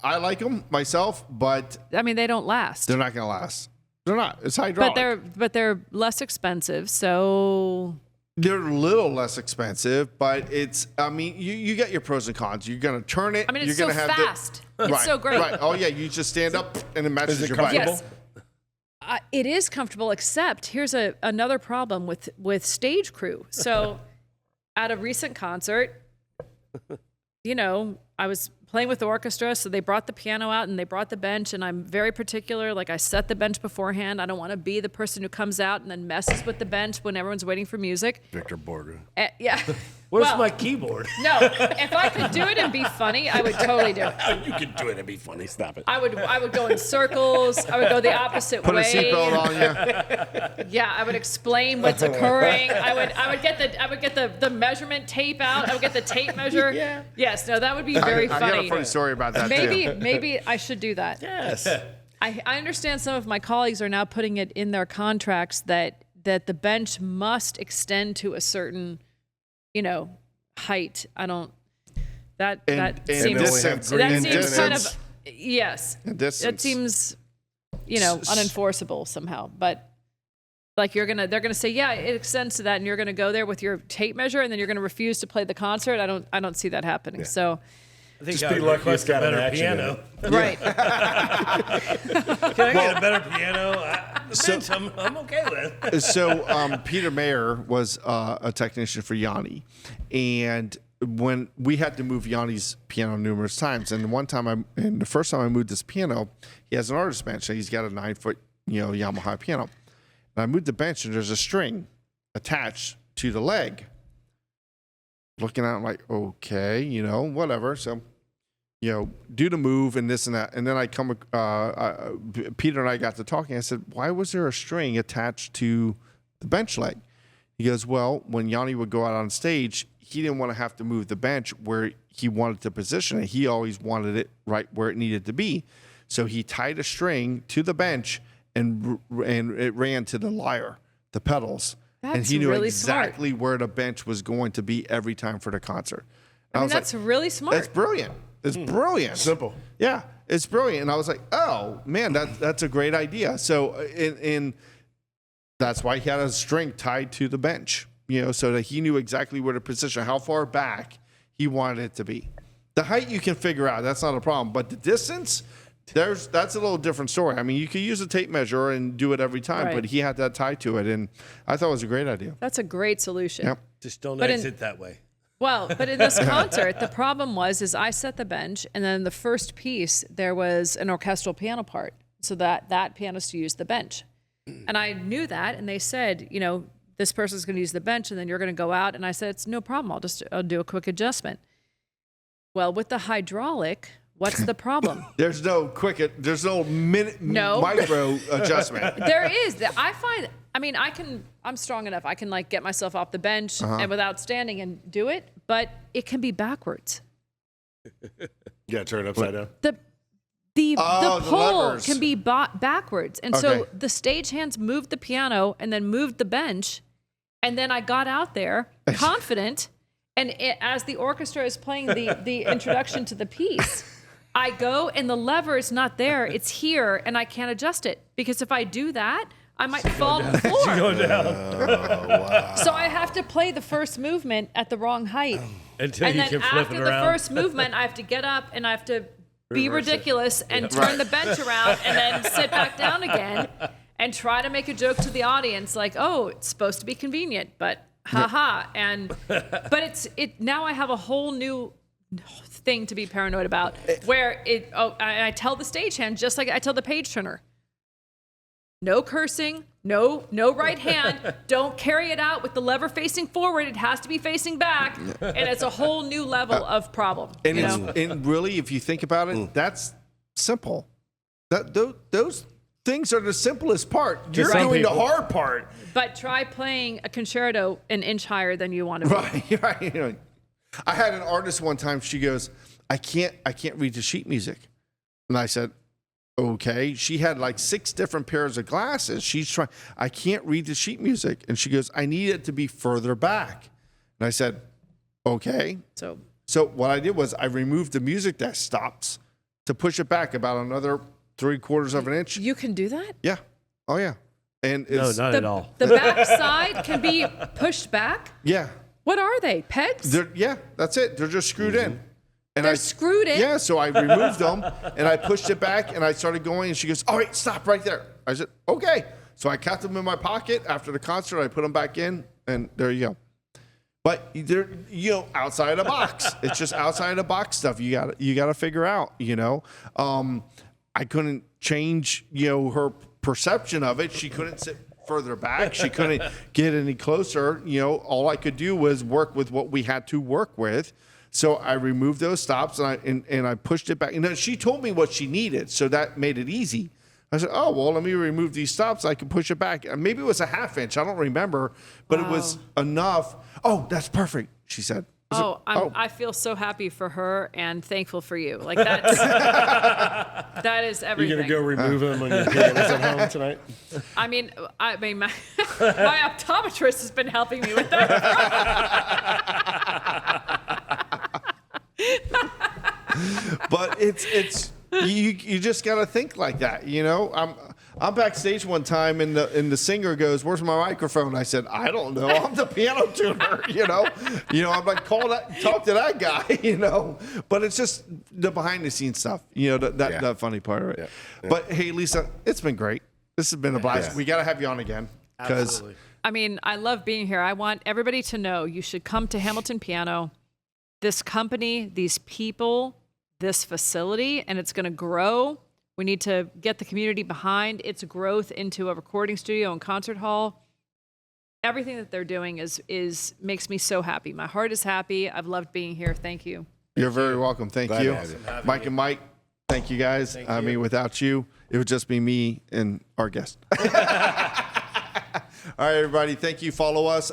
I like them myself, but They don't last. they're not going to last. They're not. It's hydraulic. But they're less expensive, so They're a little less expensive, but it's. You get your pros and cons. You're going to turn it. it's you're so gonna have fast. It's right, so great. Right. Oh yeah, you just stand up and it matches it your butt. comfortable? Yes. It is comfortable, except here's another problem with stage crew. So at a recent concert, I was playing with the orchestra, so they brought the piano out and they brought the bench, and I'm very particular. Like, I set the bench beforehand. I don't want to be the person who comes out and then messes with the bench when everyone's waiting for music. Victor Borga. Yeah. Where's my keyboard? No, if I could do it and be funny, I would totally do it. You could do it and be funny. Stop it. I would go in circles. I would go the opposite Put way. a seatbelt on you. Yeah, I would explain what's occurring. I would get the measurement tape out. I would get the tape measure. Yeah. Yes, no, that would be very I funny. got a funny story about that too. Maybe I should do that. Yes. I understand some of my colleagues are now putting it in their contracts that the bench must extend to a certain, height. I don't. That seems distance. that And seems kind of distance. yes. And distance. That seems unenforceable somehow. But like they're gonna say, yeah, it extends to that, and you're gonna go there with your tape measure, and then you're gonna refuse to play the concert. I don't see that happening. So. I think Just I be would lucky request it's got a an better action in piano. Right. Can I get a better piano? Bench, I'm okay with. So Peter Mayer was a technician for Yanni, and when we had to move Yanni's piano numerous times, and the first time I moved this piano, he has an artist bench, and he's got a 9-foot Yamaha piano, and I moved the bench, and there's a string attached to the leg. Looking at it, I'm like, okay, whatever. So, do the move and this and that. And then Peter and I got to talking. I said, why was there a string attached to the bench leg? He goes, well, when Yanni would go out on stage, he didn't want to have to move the bench where he wanted to position it. He always wanted it right where it needed to be. So he tied a string to the bench and it ran to the lyre, the pedals. And That's he knew really exactly where the bench was going to be every time for the concert. And I was that's like, really smart. that's brilliant. It's brilliant. Simple. Yeah, it's brilliant. And I was like, oh man, that's a great idea. So in that's why he had a string tied to the bench, so that he knew exactly where to position, how far back he wanted it to be. The height you can figure out, that's not a problem. But the distance, that's a little different story. I mean, you could use a tape measure and do it every time, Right. but he had that tied to it, and I thought it was a great idea. That's a great solution. Yep. Just don't But in- exit that way. Well, but in this concert, the problem was I set the bench, and then the first piece there was an orchestral piano part, so that pianist used the bench, and I knew that, and they said, this person's going to use the bench, and then you're going to go out, and I said, it's no problem. I'll do a quick adjustment. Well, with the hydraulic, what's the problem? There's no micro adjustment. There is. I'm strong enough. I can get myself off the bench and without standing and do it, but it can be backwards. You got to turn it upside down. The the pole levers. can be backwards. And Okay. so the stagehands moved the piano and then moved the bench. And then I got out there confident. And as the orchestra is playing the introduction to the piece, I go and the lever is not there. It's here and I can't adjust it. Because if I do that, I might fall to the floor. Go down So I have to play the first movement at the wrong height. until And you then can flip after it the around. first movement, I have to get up and I have to be Reverse it. ridiculous and turn the bench around and then sit back down again and try to make a joke to the audience like, oh, it's supposed to be convenient, but haha. And but now I have a whole new thing to be paranoid about, where I tell the stagehand, just like I tell the page turner, no cursing, no right hand, don't carry it out with the lever facing forward, it has to be facing back, and it's a whole new level of problem. And and really, if you think about it, that's simple. Those things are the simplest part. You're doing the hard part. But try playing a concerto an inch higher than you want to be. Right. I had an artist one time. She goes, I can't read the sheet music. And I said, okay. She had like 6 different pairs of glasses. She's trying, I can't read the sheet music. And she goes, I need it to be further back. And I said, okay. So what I did was I removed the music desk stops to push it back about another 3/4 of an inch. You can do that? Yeah. Oh yeah. And No, not at all. The back side can be pushed back? Yeah. What are they? Pegs? Yeah, that's it. They're just screwed in. And They're screwed in? Yeah, so I removed them and I pushed it back and I started going and she goes, all right, stop right there. I said, okay. So I kept them in my pocket. After the concert, I put them back in and there you go. But they're, outside of the box. It's just outside of the box stuff you gotta figure out, I couldn't change, her perception of it. She couldn't sit further back. She couldn't get any closer. All I could do was work with what we had to work with. So I removed those stops and I pushed it back. She told me what she needed, so that made it easy. I said, oh, well, let me remove these stops. I can push it back. And maybe it was a 1/2 inch. I don't remember, but it was enough. Oh, that's perfect, she said. I feel so happy for her and thankful for you. Like that is everything. You're gonna go remove them when you're pianist at home tonight? I mean, my optometrist has been helping me with that. But it's you just got to think like that, I'm backstage one time and the singer goes, "Where's my microphone?" I said, "I don't know. I'm the piano tuner." I'm like, talk to that guy. But it's just the behind the scenes stuff. That funny part of it. Yeah. But hey, Lisa, it's been great. This has been a blast. We got to have you on again because I mean, I love being here. I want everybody to know you should come to Hamilton Piano. This company, these people, this facility, and it's going to grow. We need to get the community behind its growth into a recording studio and concert hall. Everything that they're doing is makes me so happy. My heart is happy. I've loved being here. Thank you. You're very welcome. Thank you. Awesome Mike and Mike, thank you guys. I mean, without you, it would just be me and our guest. All right, everybody. Thank you. Follow us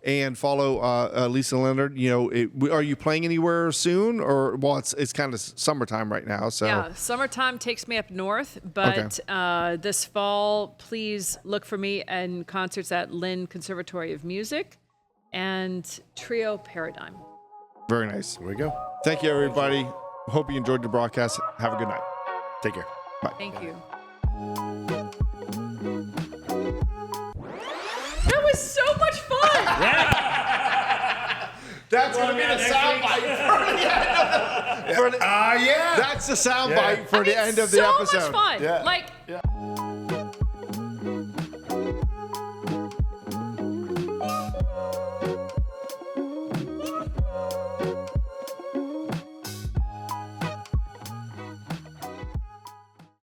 and follow Lisa Leonard. Are you playing anywhere soon? Or it's kind of summertime right now. So yeah, summertime takes me up north. But this fall, please look for me in concerts at Lynn Conservatory of Music and Trio Paradigm. Very nice. There we go. Thank you, everybody. Hope you enjoyed the broadcast. Have a good night. Take care. Bye. Thank you. That was so much fun. That's going to be the soundbite for the end of the. That's the soundbite for the end of the episode. So much fun. Yeah.